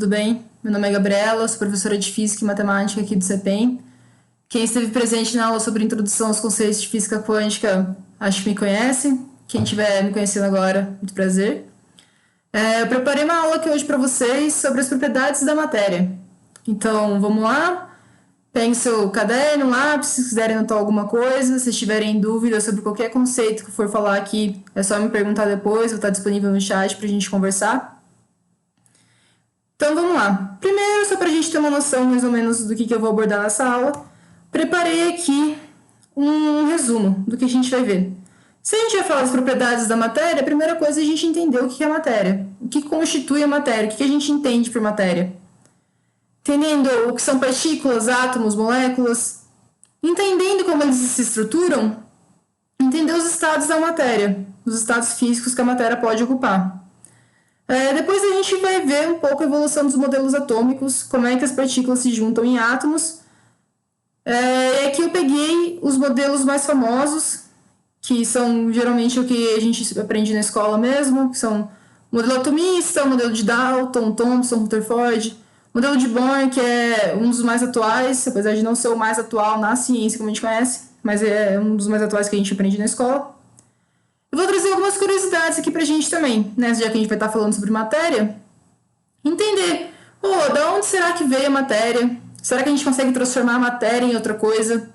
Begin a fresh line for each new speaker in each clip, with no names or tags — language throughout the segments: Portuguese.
tudo bem? Meu nome é Gabriela, sou professora de Física e Matemática aqui do CEPEM. Quem esteve presente na aula sobre introdução aos conceitos de física quântica, acho que me conhece. Quem estiver me conhecendo agora, muito prazer. Eu preparei uma aula aqui hoje para vocês sobre as propriedades da matéria. Então, vamos lá? Peguem seu caderno, lápis, se quiserem anotar alguma coisa. Se tiverem dúvidas sobre qualquer conceito que eu for falar aqui, é só me perguntar depois, vou estar disponível no chat para a gente conversar. Então, vamos lá. Primeiro, só para a gente ter uma noção mais ou menos do que eu vou abordar nessa aula, preparei aqui um resumo do que a gente vai ver. Se a gente vai falar das propriedades da matéria, a primeira coisa é a gente entender o que é matéria, o que constitui a matéria, o que a gente entende por matéria. Entendendo o que são partículas, átomos, moléculas, entendendo como eles se estruturam, entender os estados da matéria, os estados físicos que a matéria pode ocupar. Depois a gente vai ver um pouco a evolução dos modelos atômicos, como é que as partículas se juntam em átomos. E aqui eu peguei os modelos mais famosos, que são geralmente o que a gente aprende na escola mesmo, que são o modelo atomista, o modelo de Dalton, Thomson, Rutherford, o modelo de Bohr, que é um dos mais atuais, apesar de não ser o mais atual na ciência como a gente conhece, mas é um dos mais atuais que a gente aprende na escola. Eu vou trazer algumas curiosidades aqui pra gente também, né? Já que a gente vai estar falando sobre matéria. Entender, da onde será que veio a matéria? Será que a gente consegue transformar a matéria em outra coisa?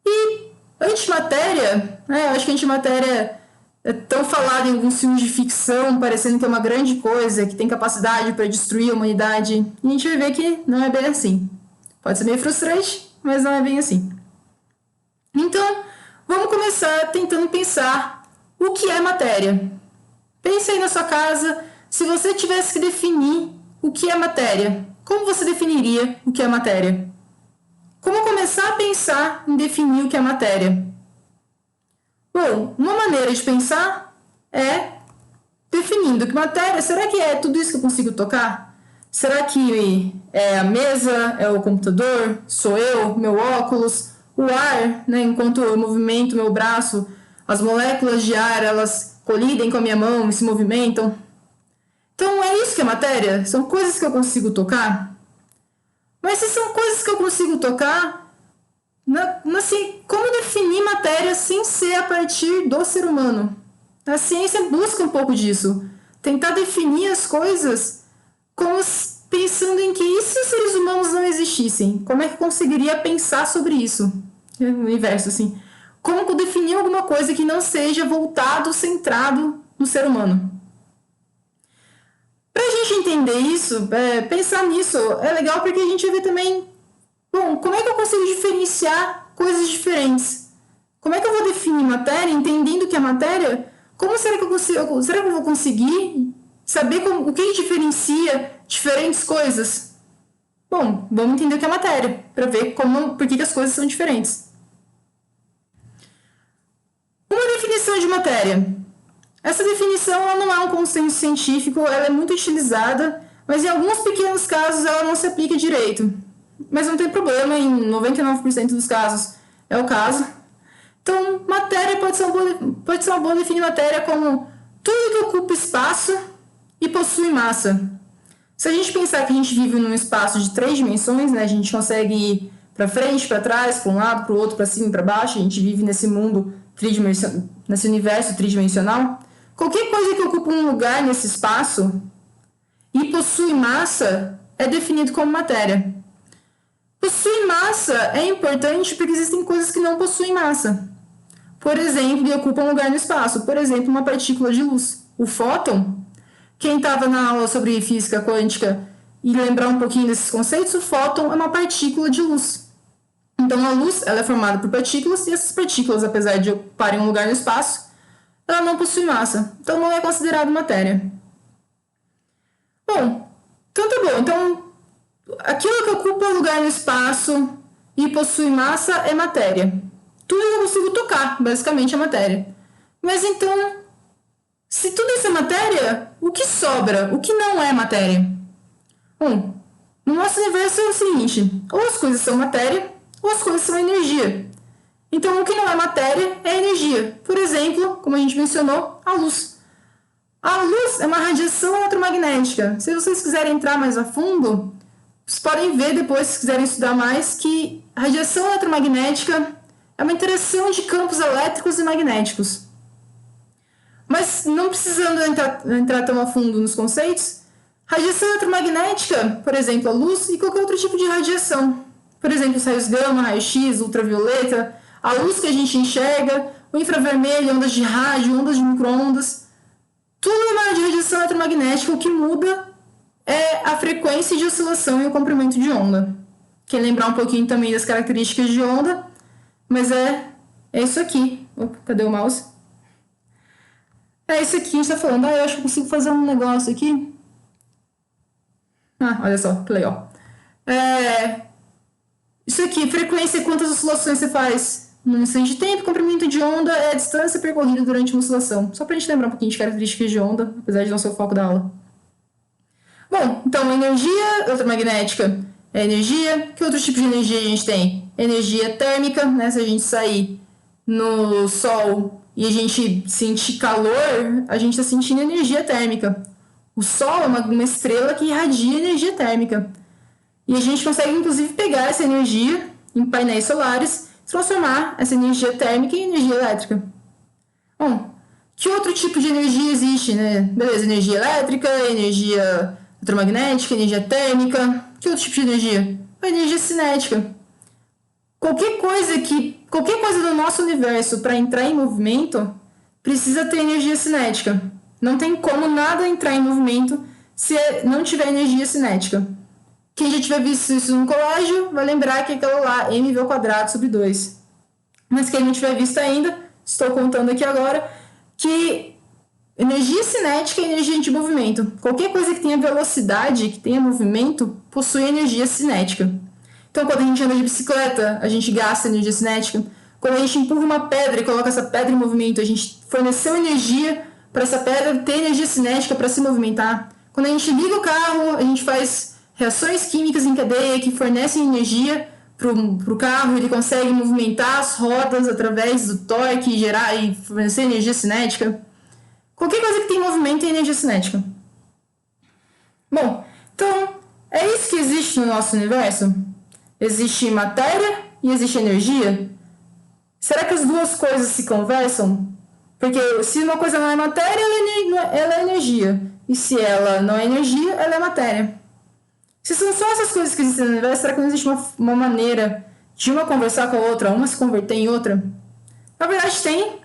E antimatéria, eu acho que a antimatéria é tão falada em alguns filmes de ficção, parecendo que é uma grande coisa, que tem capacidade para destruir a humanidade. E a gente vai ver que não é bem assim. Pode ser meio frustrante, mas não é bem assim. Então, vamos começar tentando pensar o que é matéria. Pense aí na sua casa, se você tivesse que definir o que é matéria, como você definiria o que é matéria? Como começar a pensar em definir o que é matéria? Bom, uma maneira de pensar é definindo que matéria, será que é tudo isso que eu consigo tocar? Será que é a mesa, é o computador, sou eu, meu óculos, o ar, enquanto eu movimento meu braço, as moléculas de ar, elas colidem com a minha mão e se movimentam? Então, é isso que é matéria? São coisas que eu consigo tocar? Mas se são coisas que eu consigo tocar, assim, como definir matéria sem ser a partir do ser humano? A ciência busca um pouco disso. Tentar definir as coisas como pensando em que e se os seres humanos não existissem? Como é que eu conseguiria pensar sobre isso? O universo, assim. Como definir alguma coisa que não seja voltado, centrado no ser humano? Para a gente entender isso, pensar nisso, é legal porque a gente vai ver também, como é que eu consigo diferenciar coisas diferentes? Como é que eu vou definir matéria, entendendo que é matéria? Como será que eu consigo? Será que eu vou conseguir saber o que diferencia diferentes coisas? Bom, vamos entender o que é matéria, para ver por que as coisas são diferentes. Uma definição de matéria. Essa definição ela não é um consenso científico, ela é muito utilizada, mas em alguns pequenos casos ela não se aplica direito. Mas não tem problema, em 99% dos casos é o caso. Então, matéria pode ser uma boa definir matéria como tudo que ocupa espaço e possui massa. Se a gente pensar que a gente vive num espaço de 3 dimensões, a gente consegue ir para frente, para trás, para um lado, para o outro, para cima e para baixo, a gente vive nesse mundo nesse universo tridimensional. Qualquer coisa que ocupa um lugar nesse espaço e possui massa é definido como matéria. Possui massa é importante porque existem coisas que não possuem massa. Por exemplo, e ocupam um lugar no espaço. Por exemplo, uma partícula de luz. O fóton, quem estava na aula sobre física quântica e lembrar um pouquinho desses conceitos, o fóton é uma partícula de luz. Então, a luz ela é formada por partículas e essas partículas, apesar de ocuparem um lugar no espaço, ela não possui massa, então não é considerado matéria. Bom, então tá bom. Então, aquilo que ocupa lugar no espaço e possui massa é matéria. Tudo que eu consigo tocar, basicamente, é matéria. Mas então, se tudo isso é matéria, o que sobra? O que não é matéria? Bom, no nosso universo é o seguinte, ou as coisas são matéria, ou as coisas são energia. Então, o que não é matéria é energia. Por exemplo, como a gente mencionou, a luz. A luz é uma radiação eletromagnética. Se vocês quiserem entrar mais a fundo, vocês podem ver depois, se quiserem estudar mais, que a radiação eletromagnética é uma interação de campos elétricos e magnéticos. Mas não precisando entrar tão a fundo nos conceitos, radiação eletromagnética, por exemplo, a luz e qualquer outro tipo de radiação. Por exemplo, os raios gama, raio-x, ultravioleta, a luz que a gente enxerga, o infravermelho, ondas de rádio, ondas de micro-ondas. Tudo é de radiação eletromagnética. O que muda é a frequência de oscilação e o comprimento de onda. Quer lembrar um pouquinho também das características de onda, mas é isso aqui. Opa, cadê o mouse? É isso aqui que a gente tá falando. Eu acho que eu consigo fazer um negócio aqui. Olha só, que legal. Isso aqui, frequência, quantas oscilações você faz no instante de tempo, comprimento de onda é a distância percorrida durante uma oscilação. Só pra gente lembrar um pouquinho de características de onda, apesar de não ser o foco da aula. Bom, então energia eletromagnética é energia. Que outro tipo de energia a gente tem? Energia térmica, né? Se a gente sair no sol e a gente sentir calor, a gente está sentindo energia térmica. O sol é uma estrela que irradia energia térmica. E a gente consegue, inclusive, pegar essa energia em painéis solares e transformar essa energia térmica em energia elétrica. Bom, que outro tipo de energia existe, né? Beleza, energia elétrica, energia eletromagnética, energia térmica. Que outro tipo de energia? A energia cinética. Qualquer coisa do nosso universo para entrar em movimento precisa ter energia cinética. Não tem como nada entrar em movimento se não tiver energia cinética. Quem já tiver visto isso no colégio vai lembrar que é aquilo lá, mv²/2. Mas quem não tiver visto ainda, estou contando aqui agora, que energia cinética é energia de movimento. Qualquer coisa que tenha velocidade, que tenha movimento, possui energia cinética. Então, quando a gente anda de bicicleta, a gente gasta energia cinética. Quando a gente empurra uma pedra e coloca essa pedra em movimento, a gente forneceu energia para essa pedra ter energia cinética para se movimentar. Quando a gente liga o carro, a gente faz reações químicas em cadeia que fornecem energia para o carro, ele consegue movimentar as rodas através do torque e fornecer energia cinética. Qualquer coisa que tem movimento tem energia cinética. Bom, então, é isso que existe no nosso universo? Existe matéria e existe energia? Será que as duas coisas se conversam? Porque se uma coisa não é matéria, ela é energia. E se ela não é energia, ela é matéria. Se são só essas coisas que existem no universo, será que não existe uma maneira de uma conversar com a outra, uma se converter em outra? Na verdade tem,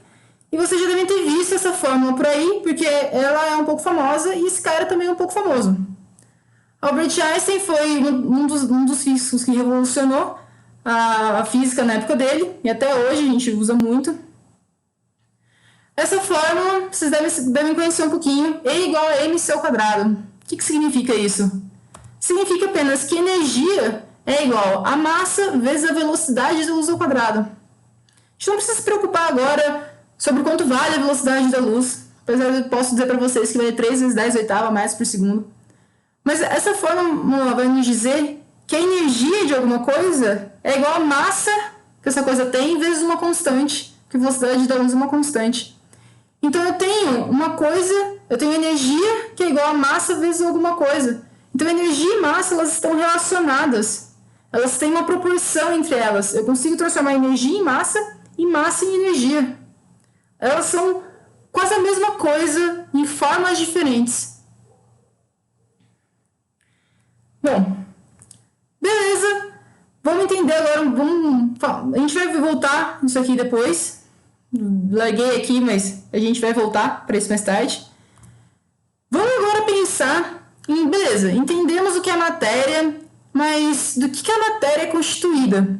e vocês já devem ter visto essa fórmula por aí, porque ela é um pouco famosa e esse cara também é um pouco famoso. Albert Einstein foi um dos físicos que revolucionou a física na época dele, e até hoje a gente usa muito. Essa fórmula, vocês devem conhecer um pouquinho, E igual a mc². O que significa isso? Significa apenas que energia é igual a massa vezes a velocidade da luz ao quadrado. A gente não precisa se preocupar agora sobre quanto vale a velocidade da luz, apesar de eu posso dizer para vocês que vale 3 vezes 10⁸ metros por segundo. Mas essa fórmula vai nos dizer que a energia de alguma coisa é igual a massa que essa coisa tem vezes uma constante, que a velocidade da luz é uma constante. Então eu tenho energia que é igual a massa vezes alguma coisa. Então, energia e massa, elas estão relacionadas. Elas têm uma proporção entre elas. Eu consigo transformar energia em massa e massa em energia. Elas são quase a mesma coisa, em formas diferentes. Bom, beleza. Vamos entender agora. A gente vai voltar isso aqui depois. Larguei aqui, mas a gente vai voltar para isso mais tarde. Vamos agora pensar... Beleza, entendemos o que é matéria, mas do que a matéria é constituída?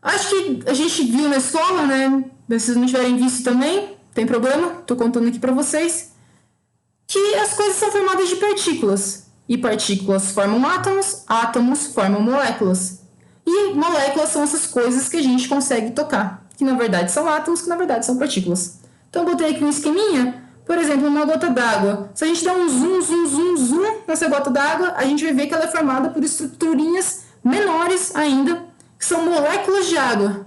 Acho que a gente viu na escola, né? Se vocês não tiverem visto também, não tem problema, tô contando aqui para vocês, que as coisas são formadas de partículas. E partículas formam átomos, átomos formam moléculas. E moléculas são essas coisas que a gente consegue tocar, que na verdade são átomos, que na verdade são partículas. Então eu botei aqui um esqueminha. Por exemplo, uma gota d'água. Se a gente der um zoom nessa gota d'água, a gente vai ver que ela é formada por estruturinhas menores ainda, que são moléculas de água.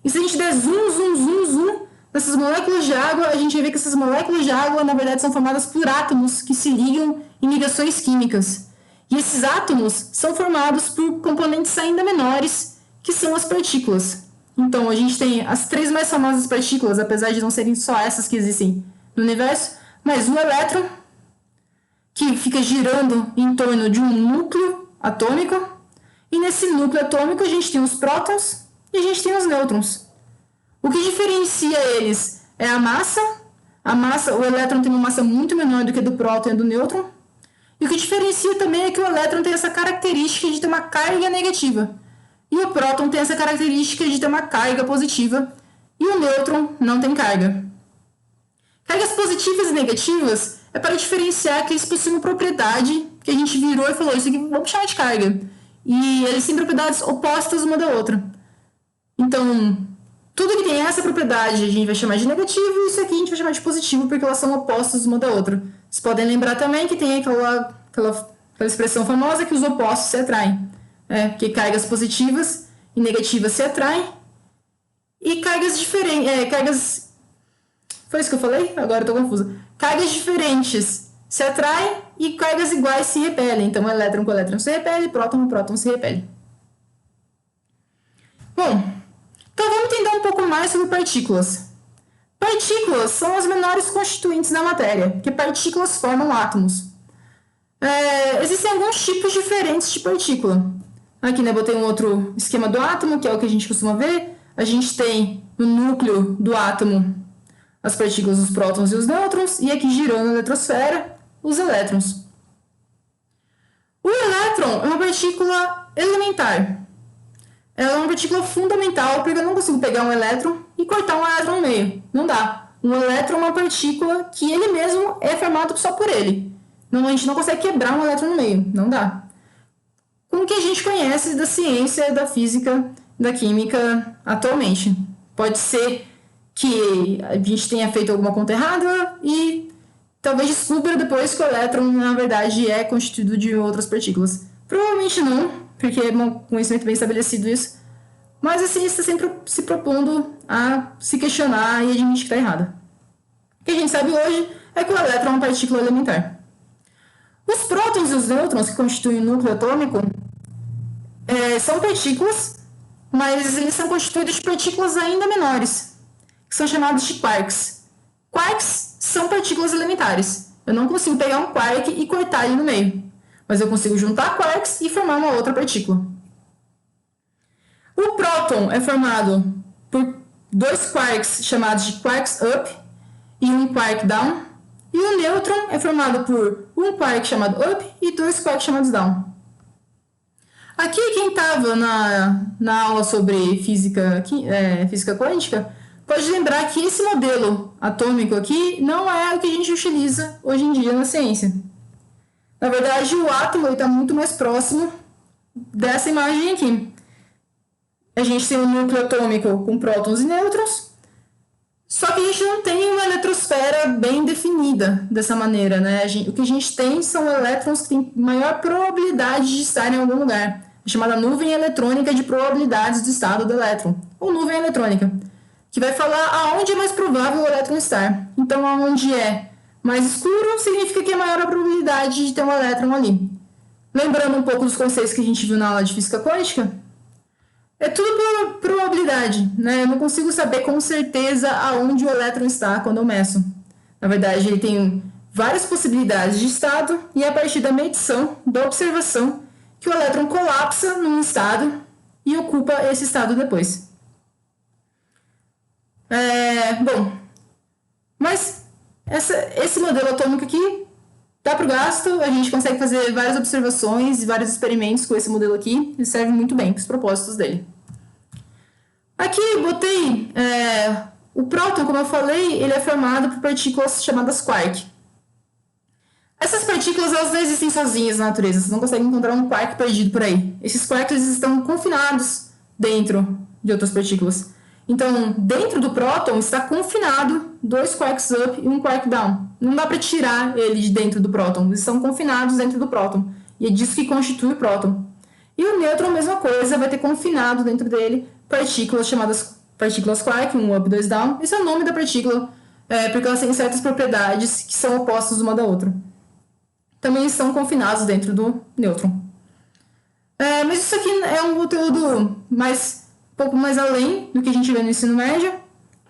E se a gente der zoom Nessas moléculas de água, a gente vai ver que essas moléculas de água, na verdade, são formadas por átomos que se ligam em ligações químicas. E esses átomos são formados por componentes ainda menores, que são as partículas. Então, a gente tem as 3 mais famosas partículas, apesar de não serem só essas que existem no universo, mas o elétron, que fica girando em torno de um núcleo atômico, e nesse núcleo atômico a gente tem os prótons e a gente tem os nêutrons. O que diferencia eles é a massa. O elétron tem uma massa muito menor do que a do próton e do nêutron. E o que diferencia também é que o elétron tem essa característica de ter uma carga negativa. E o próton tem essa característica de ter uma carga positiva. E o nêutron não tem carga. Cargas positivas e negativas é para diferenciar que eles possuem uma propriedade que a gente virou e falou, isso aqui vamos chamar de carga. E eles têm propriedades opostas uma da outra. Então, tudo que tem essa propriedade a gente vai chamar de negativo e isso aqui a gente vai chamar de positivo porque elas são opostas uma da outra. Vocês podem lembrar também que tem aquela expressão famosa que os opostos se atraem. Porque cargas positivas e negativas se atraem e cargas diferentes... Foi isso que eu falei? Agora eu tô confusa. Cargas diferentes se atraem e cargas iguais se repelem. Então, elétron com elétron se repele, próton com próton se repele. Bom, então vamos entender um pouco mais sobre partículas. Partículas são as menores constituintes da matéria, porque partículas formam átomos. Existem alguns tipos diferentes de partícula. Aqui, botei um outro esquema do átomo, que é o que a gente costuma ver. A gente tem no núcleo do átomo as partículas, os prótons e os nêutrons, e aqui girando a eletrosfera, os elétrons. O elétron é uma partícula elementar. Ela é uma partícula fundamental, porque eu não consigo pegar um elétron e cortar um elétron no meio. Não dá. Um elétron é uma partícula que ele mesmo é formado só por ele. Não, a gente não consegue quebrar um elétron no meio. Não dá. Com o que a gente conhece da ciência, da física, da química atualmente. Pode ser que a gente tenha feito alguma conta errada e talvez descubra depois que o elétron, na verdade, é constituído de outras partículas. Provavelmente não, porque é um conhecimento bem estabelecido isso. Mas a ciência está sempre se propondo a se questionar e admitir que está errada. O que a gente sabe hoje é que o elétron é uma partícula elementar. Os prótons e os nêutrons, que constituem o núcleo atômico, são partículas, mas eles são constituídos de partículas ainda menores, que são chamados de quarks. Quarks são partículas elementares. Eu não consigo pegar um quark e cortar ele no meio, mas eu consigo juntar quarks e formar uma outra partícula. O próton é formado por 2 quarks chamados de quarks up e um quark down, e o nêutron é formado por um quark chamado up e 2 quarks chamados down. Aqui, quem estava na aula sobre física quântica, pode lembrar que esse modelo atômico aqui não é o que a gente utiliza hoje em dia na ciência. Na verdade, o átomo está muito mais próximo dessa imagem aqui. A gente tem um núcleo atômico com prótons e nêutrons, só que a gente não tem uma eletrosfera bem definida dessa maneira, né? O que a gente tem são elétrons que têm maior probabilidade de estar em algum lugar, chamada nuvem eletrônica de probabilidades do estado do elétron, ou nuvem eletrônica, que vai falar aonde é mais provável o elétron estar. Então, aonde é mais escuro, significa que é maior a probabilidade de ter um elétron ali. Lembrando um pouco dos conceitos que a gente viu na aula de física quântica, é tudo por probabilidade, né? Eu não consigo saber com certeza aonde o elétron está quando eu meço. Na verdade, ele tem várias possibilidades de estado e é a partir da medição, da observação, que o elétron colapsa num estado e ocupa esse estado depois. Mas esse modelo atômico aqui dá para o gasto, a gente consegue fazer várias observações e vários experimentos com esse modelo aqui e serve muito bem para os propósitos dele. Aqui eu botei o próton, como eu falei, ele é formado por partículas chamadas quark. Essas partículas elas não existem sozinhas na natureza, você não consegue encontrar um quark perdido por aí. Esses quarks eles estão confinados dentro de outras partículas. Então, dentro do próton está confinado 2 quarks up e um quark down. Não dá para tirar ele de dentro do próton, eles estão confinados dentro do próton. E é disso que constitui o próton. E o nêutron, a mesma coisa, vai ter confinado dentro dele partículas chamadas partículas quark, um up, dois down. Esse é o nome da partícula, porque elas têm certas propriedades que são opostas uma da outra. Também estão confinados dentro do nêutron. Mas isso aqui é um conteúdo um pouco mais além do que a gente vê no ensino médio.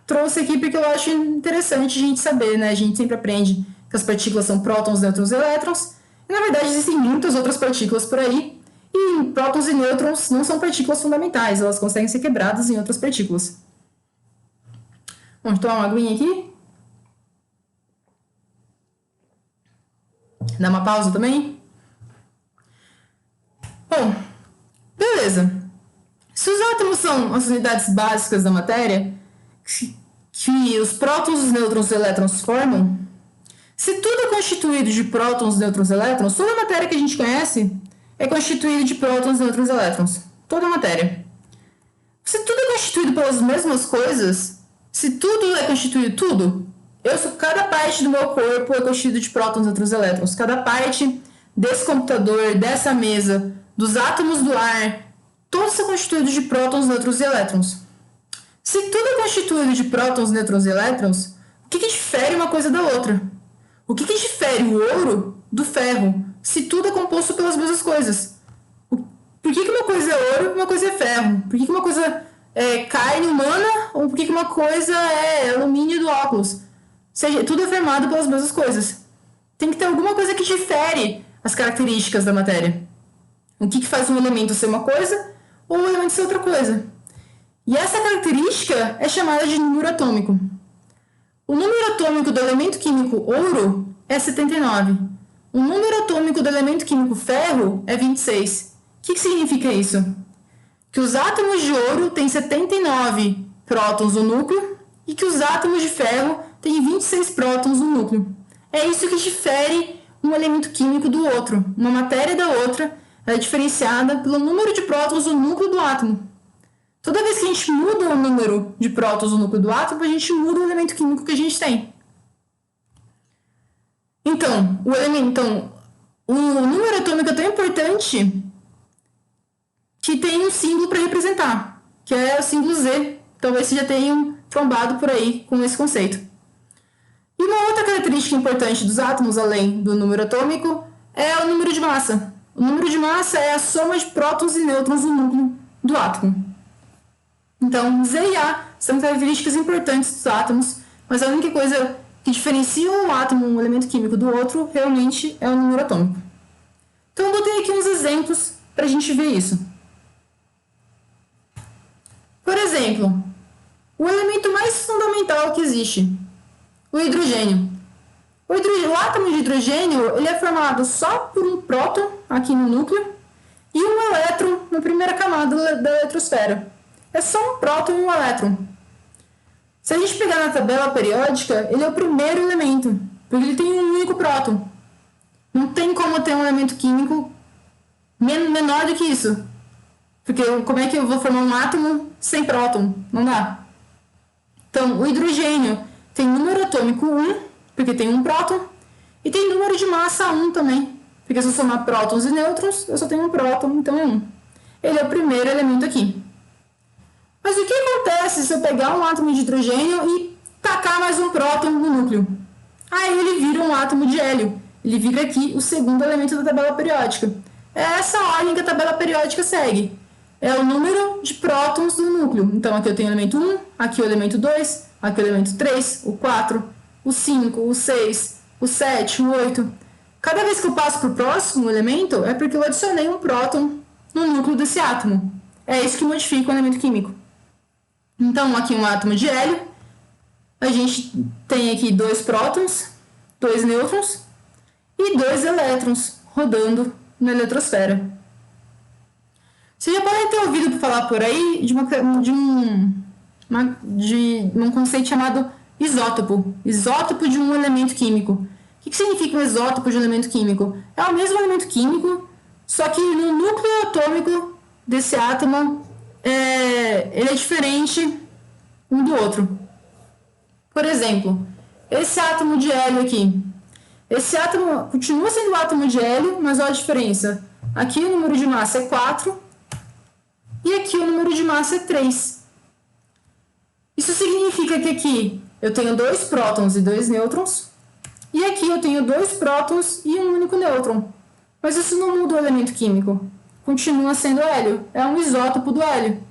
Trouxe aqui porque eu acho interessante a gente saber, né? A gente sempre aprende que as partículas são prótons, nêutrons e elétrons. E, na verdade, existem muitas outras partículas por aí. E prótons e nêutrons não são partículas fundamentais, elas conseguem ser quebradas em outras partículas. Vamos tomar uma aguinha aqui. Dá uma pausa também. Bom, beleza. Se os átomos são as unidades básicas da matéria, que os prótons, os nêutrons e os elétrons formam, se tudo é constituído de prótons, nêutrons e elétrons, toda a matéria que a gente conhece é constituída de prótons, nêutrons e elétrons. Toda a matéria. Se tudo é constituído pelas mesmas coisas, se tudo é constituído tudo, cada parte do meu corpo é constituída de prótons, nêutrons e elétrons. Cada parte desse computador, dessa mesa, dos átomos do ar, todos são constituídos de prótons, nêutrons e elétrons. Se tudo é constituído de prótons, nêutrons e elétrons, o que difere uma coisa da outra? O que difere o ouro do ferro, se tudo é composto pelas mesmas coisas? Por que uma coisa é ouro e uma coisa é ferro? Por que uma coisa é carne humana ou por que uma coisa é alumínio do óculos? Ou seja, tudo é formado pelas mesmas coisas. Tem que ter alguma coisa que difere as características da matéria. O que faz um elemento ser uma coisa ou um elemento ser outra coisa? E essa característica é chamada de número atômico. O número atômico do elemento químico ouro é 79. O número atômico do elemento químico ferro é 26. O que significa isso? Que os átomos de ouro têm 79 prótons no núcleo e que os átomos de ferro têm 26 prótons no núcleo. É isso que difere um elemento químico do outro. Uma matéria da outra é diferenciada pelo número de prótons no núcleo do átomo. Toda vez que a gente muda o número de prótons no núcleo do átomo, a gente muda o elemento químico que a gente tem. Então, o número atômico é tão importante que tem um símbolo para representar, que é o símbolo Z. Talvez vocês já tenham trombado por aí com esse conceito. E uma outra característica importante dos átomos, além do número atômico, é o número de massa. O número de massa é a soma de prótons e nêutrons no núcleo do átomo. Então, Z e A são características importantes dos átomos, mas a única coisa que diferencia um átomo, um elemento químico, do outro, realmente é o número atômico. Então, eu botei aqui uns exemplos para a gente ver isso. Por exemplo, o elemento mais fundamental que existe, o hidrogênio. O átomo de hidrogênio ele é formado só por um próton aqui no núcleo e um elétron na primeira camada da eletrosfera. É só um próton e um elétron. Se a gente pegar na tabela periódica, ele é o primeiro elemento, porque ele tem um único próton. Não tem como ter um elemento químico menor do que isso. Porque como é que eu vou formar um átomo sem próton? Não dá. Então, o hidrogênio tem número atômico 1, porque tem um próton, e tem número de massa 1 também, porque se eu somar prótons e nêutrons, eu só tenho um próton, então é 1. Ele é o primeiro elemento aqui. Mas o que acontece se eu pegar um átomo de hidrogênio e tacar mais um próton no núcleo? Aí ele vira um átomo de hélio. Ele vira aqui o segundo elemento da tabela periódica. É essa ordem que a tabela periódica segue. É o número de prótons do núcleo. Então aqui eu tenho o elemento 1, aqui o elemento 2, aqui o elemento 3, o 4, o 5, o 6, o 7, o 8. Cada vez que eu passo para o próximo elemento é porque eu adicionei um próton no núcleo desse átomo. É isso que modifica o elemento químico. Então, aqui um átomo de hélio, a gente tem aqui 2 prótons, 2 nêutrons e 2 elétrons rodando na eletrosfera. Vocês já podem ter ouvido falar por aí de um conceito chamado isótopo. Isótopo de um elemento químico. O que significa um isótopo de um elemento químico? É o mesmo elemento químico, só que no núcleo atômico desse átomo ele é diferente um do outro. Por exemplo, esse átomo de hélio aqui. Esse átomo continua sendo um átomo de hélio, mas olha a diferença. Aqui o número de massa é 4 e aqui o número de massa é 3. Isso significa que aqui eu tenho 2 prótons e 2 nêutrons, e aqui eu tenho 2 prótons e um único nêutron. Mas isso não muda o elemento químico. Continua sendo hélio. É um isótopo do hélio.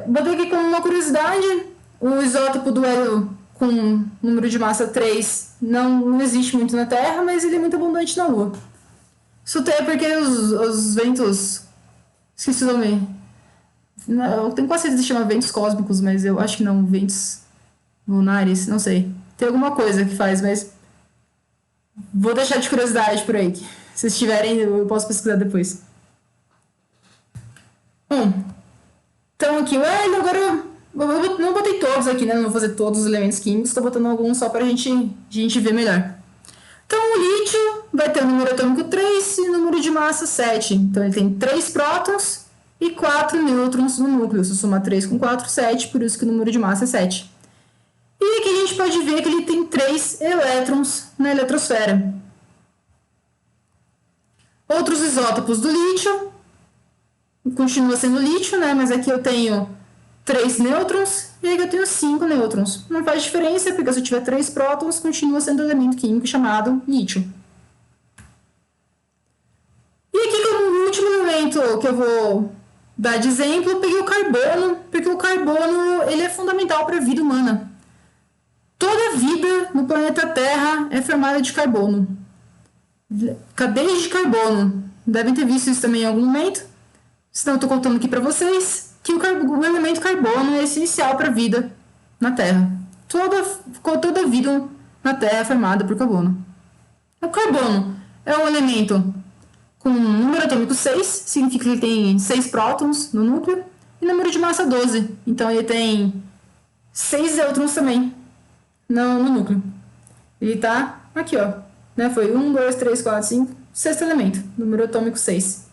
Botei aqui como uma curiosidade, o isótopo do hélio com número de massa 3 não existe muito na Terra, mas ele é muito abundante na Lua. Isso até porque os ventos... Esqueci o nome. Eu tenho quase certeza que se chama ventos cósmicos, mas eu acho que não. Ventos lunares, não sei. Tem alguma coisa que faz, mas... Vou deixar de curiosidade por aí. Se vocês tiverem, eu posso pesquisar depois. Bom, então aqui o hélio, agora eu não botei todos aqui, né? Não vou fazer todos os elementos químicos, estou botando alguns só para a gente ver melhor. Então o lítio vai ter o número atômico 3 e o número de massa 7. Então ele tem 3 prótons e 4 nêutrons no núcleo. Se eu somar 3 com 4, 7, por isso que o número de massa é 7. E aqui a gente pode ver que ele tem 3 elétrons na eletrosfera. Outros isótopos do lítio, continua sendo lítio, né? Mas aqui eu tenho 3 nêutrons e aqui eu tenho 5 nêutrons. Não faz diferença, porque se eu tiver 3 prótons, continua sendo um elemento químico chamado lítio. E aqui como último elemento que eu vou dar de exemplo, eu peguei o carbono, porque o carbono ele é fundamental para a vida humana. Toda vida no planeta Terra é formada de carbono. Cadeias de carbono. Devem ter visto isso também em algum momento. Senão eu estou contando aqui para vocês que o elemento carbono é essencial para a vida na Terra. Toda vida na Terra é formada por carbono. O carbono é um elemento com número atômico 6, significa que ele tem 6 prótons no núcleo, e número de massa 12. Então ele tem 6 nêutrons também no núcleo. Ele está aqui, ó. Né? Foi 1, 2, 3, 4, 5, sexto elemento, número atômico 6.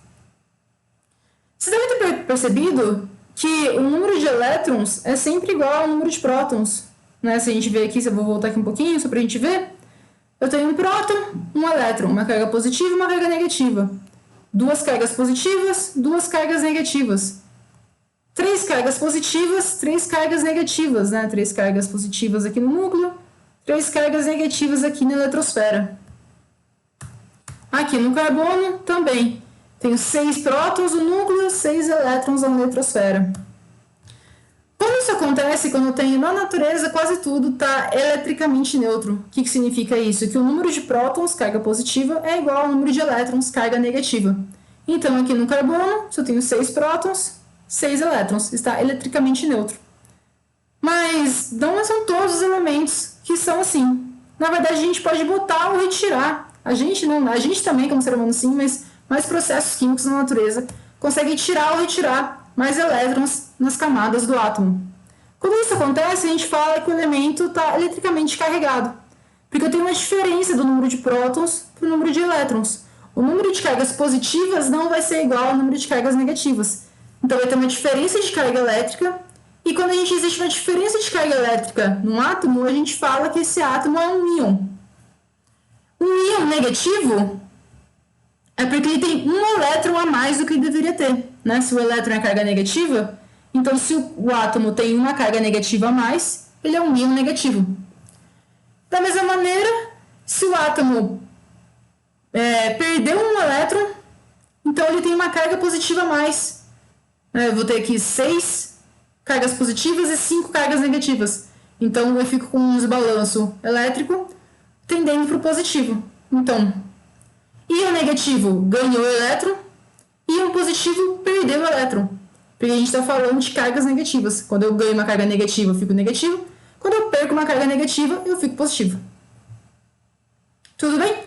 Vocês devem ter percebido que o número de elétrons é sempre igual ao número de prótons. Né? Se a gente ver aqui, se eu vou voltar aqui um pouquinho, só para a gente ver. Eu tenho um próton, um elétron, uma carga positiva e uma carga negativa. 2 cargas positivas, 2 cargas negativas. 3 cargas positivas, 3 cargas negativas, né? 3 cargas positivas aqui no núcleo, 3 cargas negativas aqui na eletrosfera. Aqui no carbono também. Tenho 6 prótons no núcleo, 6 elétrons na eletrosfera. Quando isso acontece, quando eu tenho na natureza, quase tudo está eletricamente neutro. O que significa isso? Que o número de prótons, carga positiva, é igual ao número de elétrons, carga negativa. Então, aqui no carbono, se eu tenho 6 prótons, 6 elétrons, está eletricamente neutro. Mas não são todos os elementos que são assim. Na verdade, a gente pode botar ou retirar. A gente também, como ser humano, sim, mas mais processos químicos na natureza conseguem tirar ou retirar mais elétrons nas camadas do átomo. Quando isso acontece, a gente fala que o elemento está eletricamente carregado, porque eu tenho uma diferença do número de prótons para o número de elétrons. O número de cargas positivas não vai ser igual ao número de cargas negativas. Então vai ter uma diferença de carga elétrica, e quando existe uma diferença de carga elétrica num átomo, a gente fala que esse átomo é um íon. Um íon negativo é porque ele tem um elétron a mais do que ele deveria ter. Né? Se o elétron é carga negativa, então se o átomo tem uma carga negativa a mais, ele é um íon negativo. Da mesma maneira, se o átomo perdeu um elétron, então ele tem uma carga positiva a mais. Eu vou ter aqui 6 cargas positivas e 5 cargas negativas. Então eu fico com um desbalanço elétrico tendendo para o positivo. Então, íon negativo ganhou elétron, íon positivo perdeu elétron. Porque a gente está falando de cargas negativas. Quando eu ganho uma carga negativa, eu fico negativo. Quando eu perco uma carga negativa, eu fico positivo. Tudo bem?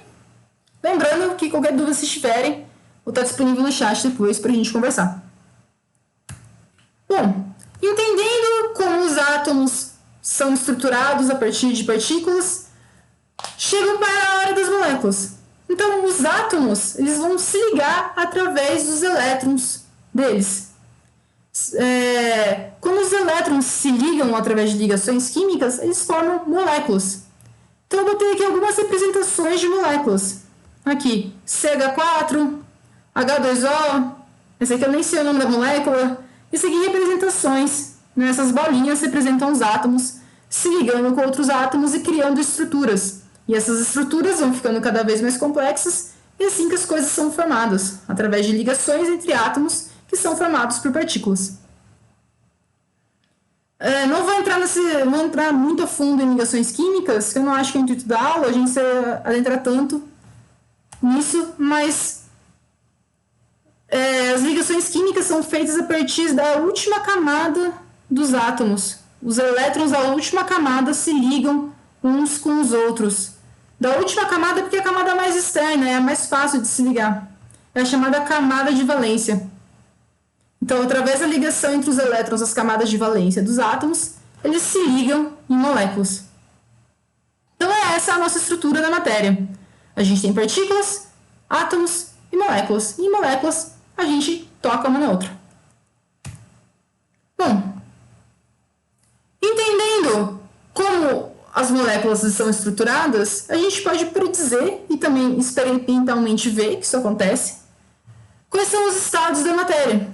Lembrando que qualquer dúvida, se tiverem, vou estar disponível no chat depois para a gente conversar. Bom, entendendo como os átomos são estruturados a partir de partículas, chegam para a hora das moléculas. Então, os átomos eles vão se ligar através dos elétrons deles. Quando os elétrons se ligam através de ligações químicas, eles formam moléculas. Então, eu botei aqui algumas representações de moléculas. Aqui, CH4, H2O, esse aqui eu nem sei o nome da molécula, e seguir representações. Nessas bolinhas representam os átomos se ligando com outros átomos e criando estruturas. E essas estruturas vão ficando cada vez mais complexas, e assim que as coisas são formadas, através de ligações entre átomos que são formados por partículas. Não vou entrar muito a fundo em ligações químicas, que eu não acho que é o intuito da aula a gente se adentrar tanto nisso, mas as ligações químicas são feitas a partir da última camada dos átomos. Os elétrons da última camada se ligam uns com os outros. Da última camada porque é a camada mais externa, é a mais fácil de se ligar. É a chamada camada de valência. Então, através da ligação entre os elétrons das camadas de valência dos átomos, eles se ligam em moléculas. Então, essa é a nossa estrutura da matéria. A gente tem partículas, átomos e moléculas. E em moléculas, a gente toca uma na outra. Bom, entendendo como as moléculas são estruturadas, a gente pode predizer e também experimentalmente ver que isso acontece. Quais são os estados da matéria?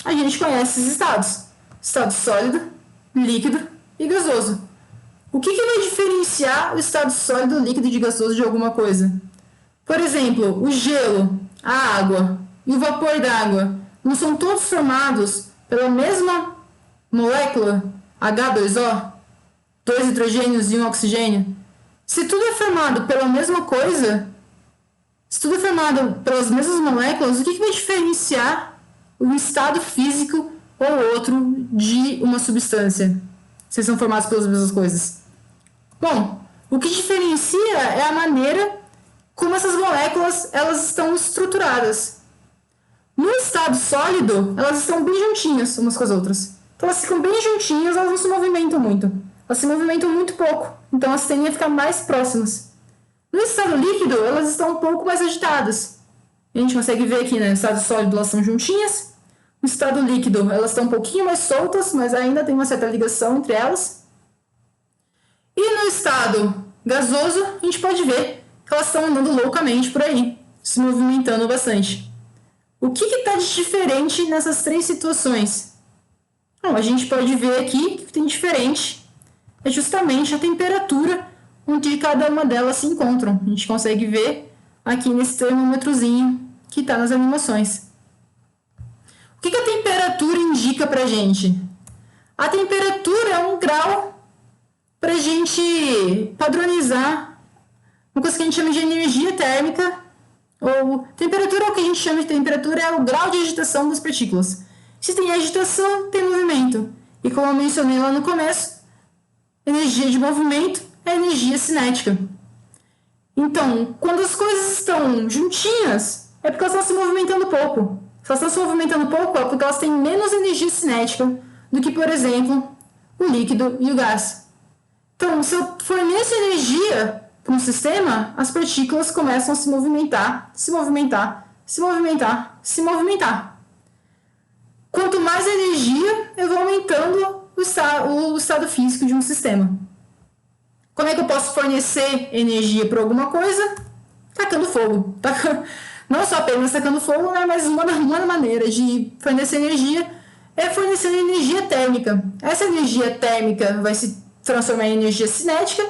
A gente conhece esses estados: estado sólido, líquido e gasoso. O que vai diferenciar o estado sólido, líquido e gasoso de alguma coisa? Por exemplo, o gelo, a água e o vapor d'água não são todos formados pela mesma molécula, H2O, 2 hidrogênios e um oxigênio? Se tudo é formado pela mesma coisa, se tudo é formado pelas mesmas moléculas, o que vai diferenciar um estado físico ou outro de uma substância? Vocês são formados pelas mesmas coisas. Bom, o que diferencia é a maneira como essas moléculas elas estão estruturadas. No estado sólido, elas estão bem juntinhas umas com as outras. Então elas ficam bem juntinhas, elas não se movimentam muito. Elas se movimentam muito pouco, então elas tendem a ficar mais próximas. No estado líquido, elas estão um pouco mais agitadas. A gente consegue ver aqui, né? No estado sólido elas são juntinhas. No estado líquido elas estão um pouquinho mais soltas, mas ainda tem uma certa ligação entre elas. E no estado gasoso, a gente pode ver que elas estão andando loucamente por aí, se movimentando bastante. O que está de diferente nessas três situações? Bom, a gente pode ver aqui que o que tem diferente é justamente a temperatura onde cada uma delas se encontram. A gente consegue ver aqui nesse termômetrozinho que está nas animações. O que a temperatura indica para a gente? A temperatura é um grau para a gente padronizar uma coisa que a gente chama de energia térmica, ou temperatura é o que a gente chama de temperatura, é o grau de agitação das partículas. Se tem agitação, tem movimento. E como eu mencionei lá no começo, energia de movimento é energia cinética. Então, quando as coisas estão juntinhas, é porque elas estão se movimentando pouco. Se elas estão se movimentando pouco, é porque elas têm menos energia cinética do que, por exemplo, o líquido e o gás. Então, se eu forneço energia para um sistema, as partículas começam a se movimentar, se movimentar, se movimentar, se movimentar. Quanto mais energia, eu vou aumentando o estado físico de um sistema. Como é que eu posso fornecer energia para alguma coisa? Tacando fogo. Não só apenas tacando fogo, né, mas uma maneira de fornecer energia é fornecer energia térmica. Essa energia térmica vai se transformar em energia cinética,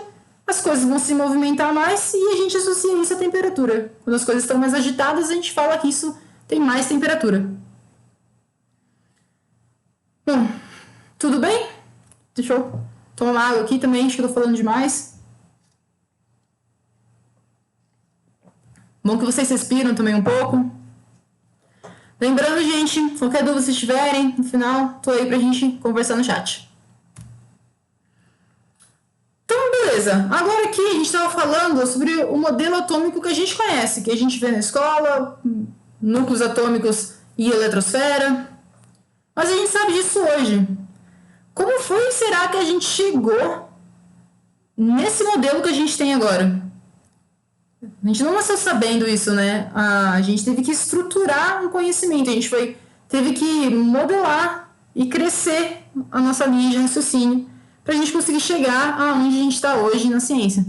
as coisas vão se movimentar mais e a gente associa isso à temperatura. Quando as coisas estão mais agitadas, a gente fala que isso tem mais temperatura. Bom, tudo bem? Deixa eu tomar uma água aqui também, acho que eu tô falando demais. Bom que vocês respiram também um pouco. Lembrando, gente, qualquer dúvida vocês tiverem, no final, tô aí pra gente conversar no chat. Então, beleza. Agora aqui a gente estava falando sobre o modelo atômico que a gente conhece, que a gente vê na escola, núcleos atômicos e eletrosfera. Mas a gente sabe disso hoje. Como será que a gente chegou nesse modelo que a gente tem agora? A gente não nasceu sabendo isso, né? A gente teve que estruturar um conhecimento, a gente teve que modelar e crescer a nossa linha de raciocínio para a gente conseguir chegar aonde a gente está hoje na ciência.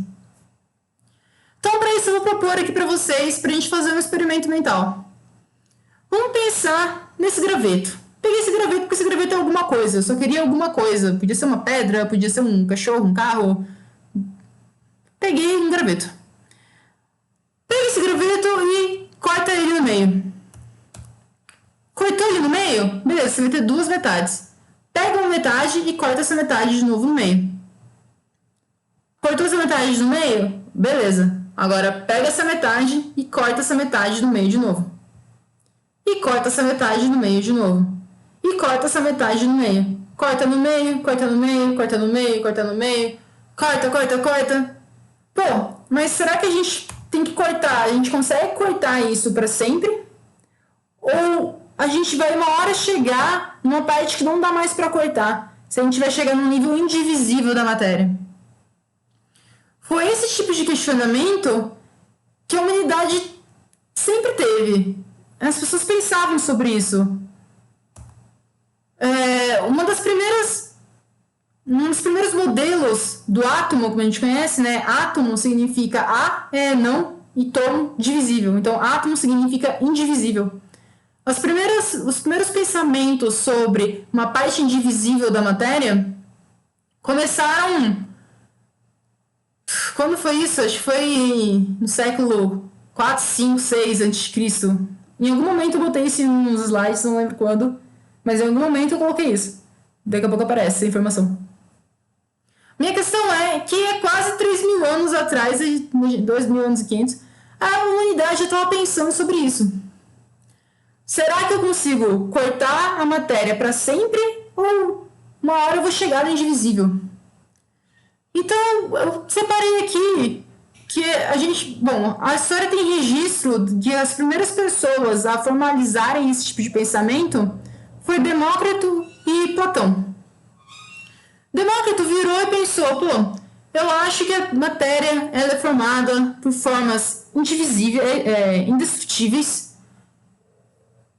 Então, para isso, eu vou propor aqui para vocês, para a gente fazer um experimento mental. Vamos pensar nesse graveto. Peguei esse graveto porque esse graveto é alguma coisa. Eu só queria alguma coisa. Podia ser uma pedra, podia ser um cachorro, um carro. Peguei um graveto. Pega esse graveto e corta ele no meio. Cortou ele no meio? Beleza, você vai ter duas metades. Pega uma metade e corta essa metade de novo no meio. Cortou essa metade no meio? Beleza. Agora pega essa metade e corta essa metade no meio de novo. E corta essa metade no meio de novo. E corta essa metade no meio. Corta no meio, corta no meio, corta no meio, corta no meio. Corta, corta, corta. Pô, mas será que a gente tem que cortar? A gente consegue cortar isso para sempre? Ou a gente vai uma hora chegar numa parte que não dá mais para cortar? Se a gente vai chegar num nível indivisível da matéria? Foi esse tipo de questionamento que a humanidade sempre teve. As pessoas pensavam sobre isso. Um dos primeiros modelos do átomo, como a gente conhece, né? Átomo significa A é não e tom divisível. Então, átomo significa indivisível. Os primeiros pensamentos sobre uma parte indivisível da matéria começaram... Quando foi isso? Acho que foi no século 4, 5, 6 a.C. Em algum momento eu botei isso nos slides, não lembro quando, mas em algum momento eu coloquei isso. Daqui a pouco aparece essa informação. Minha questão é que é quase 3.000 anos atrás, 2.000 anos e 500, a humanidade já estava pensando sobre isso. Será que eu consigo cortar a matéria para sempre ou uma hora eu vou chegar no indivisível? Então, eu separei aqui que a história tem registro de que as primeiras pessoas a formalizarem esse tipo de pensamento foi Demócrito e Platão. Demócrito virou e pensou, eu acho que a matéria ela é formada por formas indivisíveis, indestrutíveis,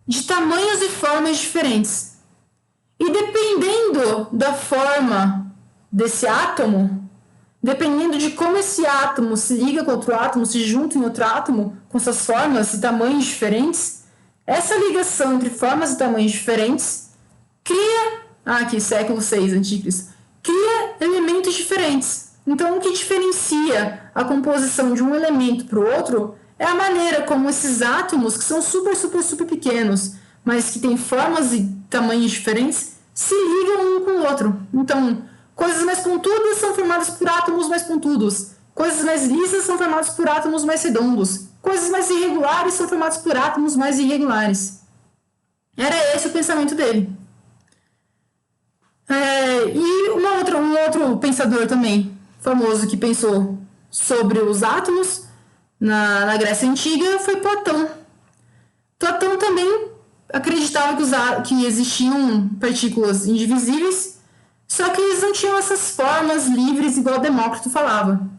de tamanhos e formas diferentes. E dependendo da forma desse átomo, dependendo de como esse átomo se liga com outro átomo, se junta em outro átomo, com suas formas e tamanhos diferentes, essa ligação entre formas e tamanhos diferentes cria, aqui, século 6 a.C., cria elementos diferentes. Então, o que diferencia a composição de um elemento para o outro é a maneira como esses átomos, que são super, super, super pequenos, mas que têm formas e tamanhos diferentes, se ligam um com o outro. Então, coisas mais pontudas são formadas por átomos mais pontudos. Coisas mais lisas são formadas por átomos mais redondos. Coisas mais irregulares são formadas por átomos mais irregulares. Era esse o pensamento dele. E um outro pensador também famoso que pensou sobre os átomos na Grécia Antiga foi Platão. Platão também acreditava que existiam partículas indivisíveis, só que eles não tinham essas formas livres igual Demócrito falava.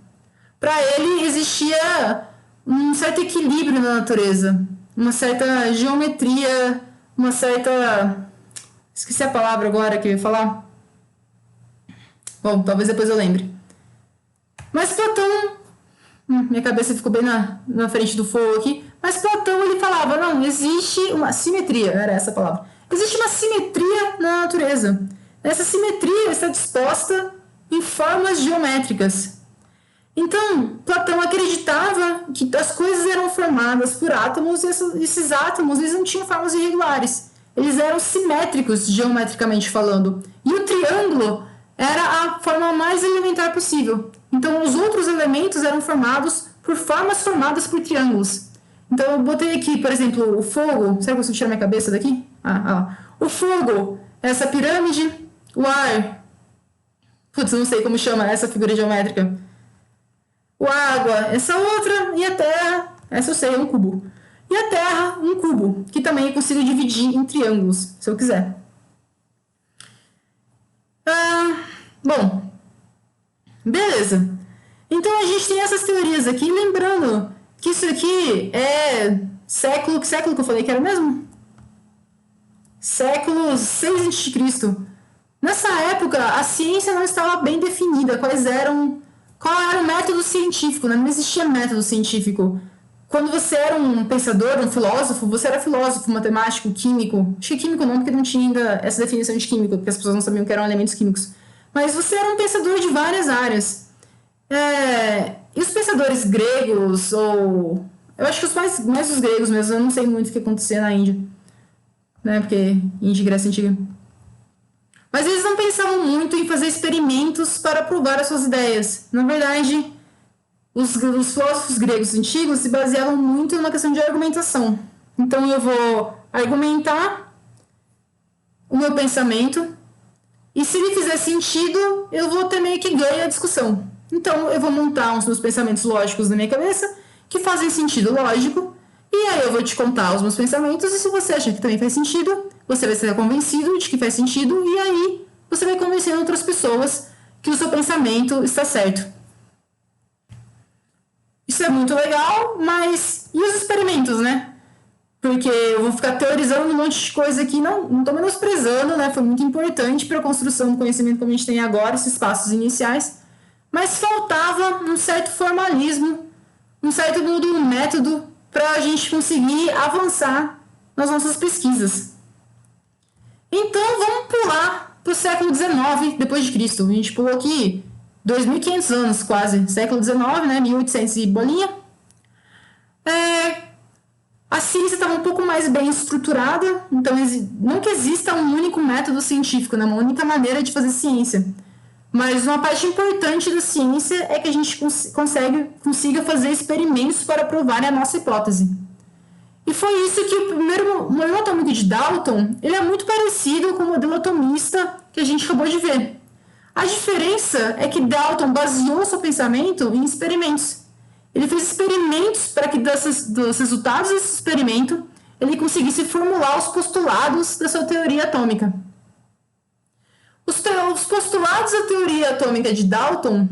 Para ele existia um certo equilíbrio na natureza, uma certa geometria, uma certa... Esqueci a palavra agora que eu ia falar. Bom, talvez depois eu lembre. Mas Platão... minha cabeça ficou bem na frente do fogo aqui. Mas Platão, ele falava, não, existe uma simetria, era essa a palavra. Existe uma simetria na natureza. Essa simetria está disposta em formas geométricas. Então, Platão acreditava que as coisas eram formadas por átomos e esses átomos eles não tinham formas irregulares. Eles eram simétricos, geometricamente falando. E o triângulo era a forma mais elementar possível. Então, os outros elementos eram formados por formas formadas por triângulos. Então, eu botei aqui, por exemplo, o fogo. Será que eu consigo tirar minha cabeça daqui? O fogo, essa pirâmide. O ar. Putz, não sei como chama essa figura geométrica. O água, essa outra. E a terra, essa eu sei, é um cubo. E a terra, um cubo, que também eu consigo dividir em triângulos, se eu quiser. Bom, beleza. Então a gente tem essas teorias aqui, lembrando que isso aqui é século... Que século que eu falei que era mesmo? Século 6 a.C. Nessa época, a ciência não estava bem definida. Qual era o método científico, né? Não existia método científico. quando você era um pensador, um filósofo, você era filósofo, matemático, químico. Acho que químico não, porque não tinha ainda essa definição de químico, porque as pessoas não sabiam que eram elementos químicos. Mas você era um pensador de várias áreas. E os pensadores gregos, ou... Eu acho que mais os gregos mesmo, eu não sei muito o que acontecia na Índia. Né? Porque Índia e Grécia Antiga. Mas eles não pensavam muito em fazer experimentos para provar as suas ideias. Na verdade, os filósofos gregos antigos se baseavam muito numa questão de argumentação. Então eu vou argumentar o meu pensamento e se ele fizer sentido, eu vou ter meio que ganho a discussão. Então eu vou montar os meus pensamentos lógicos na minha cabeça que fazem sentido lógico e aí eu vou te contar os meus pensamentos e se você achar que também faz sentido, você vai ser convencido de que faz sentido e aí você vai convencendo outras pessoas que o seu pensamento está certo. Isso é muito legal, mas e os experimentos, né? Porque eu vou ficar teorizando um monte de coisa aqui, não tô menosprezando, né? Foi muito importante para a construção do conhecimento como a gente tem agora, esses passos iniciais, mas faltava um certo formalismo, um certo método para a gente conseguir avançar nas nossas pesquisas. Então vamos pular para o século XIX depois de Cristo. A gente pulou aqui 2.500 anos quase, século XIX, né, 1800 e bolinha. A ciência estava um pouco mais bem estruturada, então não que exista um único método científico, né, uma única maneira de fazer ciência. Mas uma parte importante da ciência é que a gente consiga fazer experimentos para provar a nossa hipótese. E foi isso que o primeiro modelo atômico de Dalton, ele é muito parecido com o modelo atomista que a gente acabou de ver. A diferença é que Dalton baseou seu pensamento em experimentos. Ele fez experimentos para que dos resultados desse experimento ele conseguisse formular os postulados da sua teoria atômica. Os postulados da teoria atômica de Dalton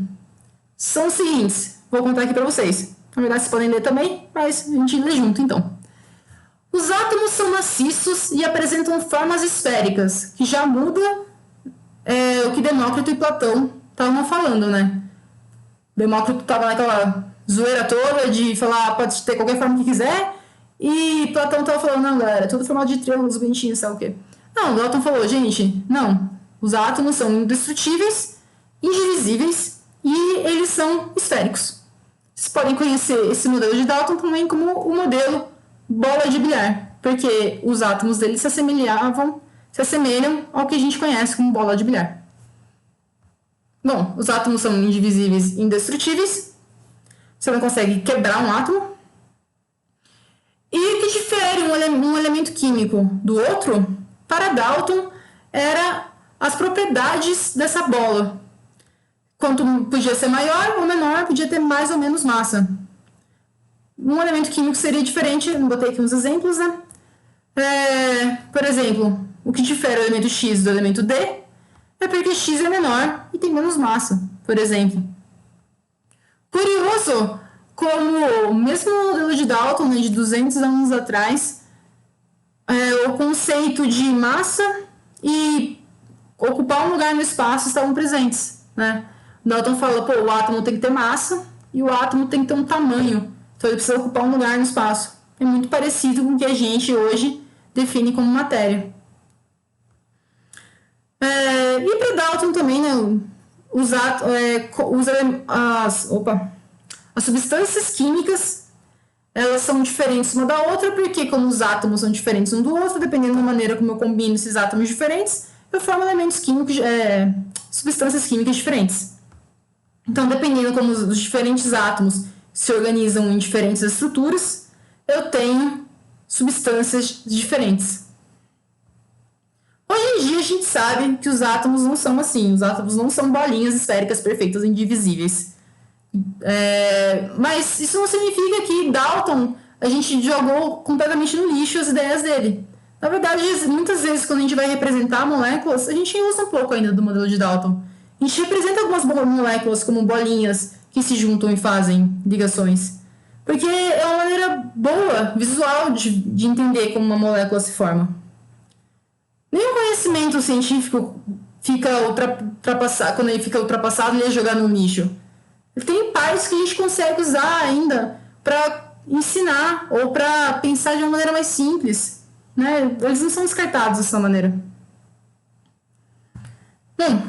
são os seguintes. Vou contar aqui para vocês. Na verdade, vocês podem ler também, mas a gente lê junto, então. Os átomos são maciços e apresentam formas esféricas, que já muda o que Demócrito e Platão estavam falando, né? Demócrito estava naquela zoeira toda de falar pode ter qualquer forma que quiser, e Platão estava falando, não, galera, tudo formado de triângulos bonitinhos, sabe o quê? Não, Dalton falou, gente, não, os átomos são indestrutíveis, indivisíveis, e eles são esféricos. Vocês podem conhecer esse modelo de Dalton também como o modelo bola de bilhar, porque os átomos dele se assemelham ao que a gente conhece como bola de bilhar. Bom, os átomos são indivisíveis e indestrutíveis. Você não consegue quebrar um átomo. E o que difere um elemento químico do outro, para Dalton, era as propriedades dessa bola. Quanto podia ser maior ou menor, podia ter mais ou menos massa. Um elemento químico seria diferente, eu botei aqui uns exemplos, né? Por exemplo, o que difere o elemento X do elemento D é porque X é menor e tem menos massa, por exemplo. Curioso como, mesmo no modelo de Dalton, né, de 200 anos atrás, o conceito de massa e ocupar um lugar no espaço estavam presentes, né? Dalton fala, o átomo tem que ter massa e o átomo tem que ter um tamanho. Então ele precisa ocupar um lugar no espaço. É muito parecido com o que a gente hoje define como matéria. E para Dalton também, né, as substâncias químicas elas são diferentes uma da outra, porque como os átomos são diferentes um do outro, dependendo da maneira como eu combino esses átomos diferentes, eu formo elementos químicos, substâncias químicas diferentes. Então, dependendo como os diferentes átomos se organizam em diferentes estruturas, eu tenho substâncias diferentes. Hoje em dia a gente sabe que os átomos não são assim, os átomos não são bolinhas esféricas perfeitas e indivisíveis. Mas isso não significa que Dalton a gente jogou completamente no lixo as ideias dele. Na verdade, muitas vezes quando a gente vai representar moléculas, a gente usa um pouco ainda do modelo de Dalton. A gente representa algumas moléculas como bolinhas que se juntam e fazem ligações. Porque é uma maneira boa, visual, de entender como uma molécula se forma. Nenhum conhecimento científico fica ultrapassado. Quando ele fica ultrapassado, ele é jogado no lixo. Tem partes que a gente consegue usar ainda para ensinar ou para pensar de uma maneira mais simples, né? Eles não são descartados dessa maneira. Bom,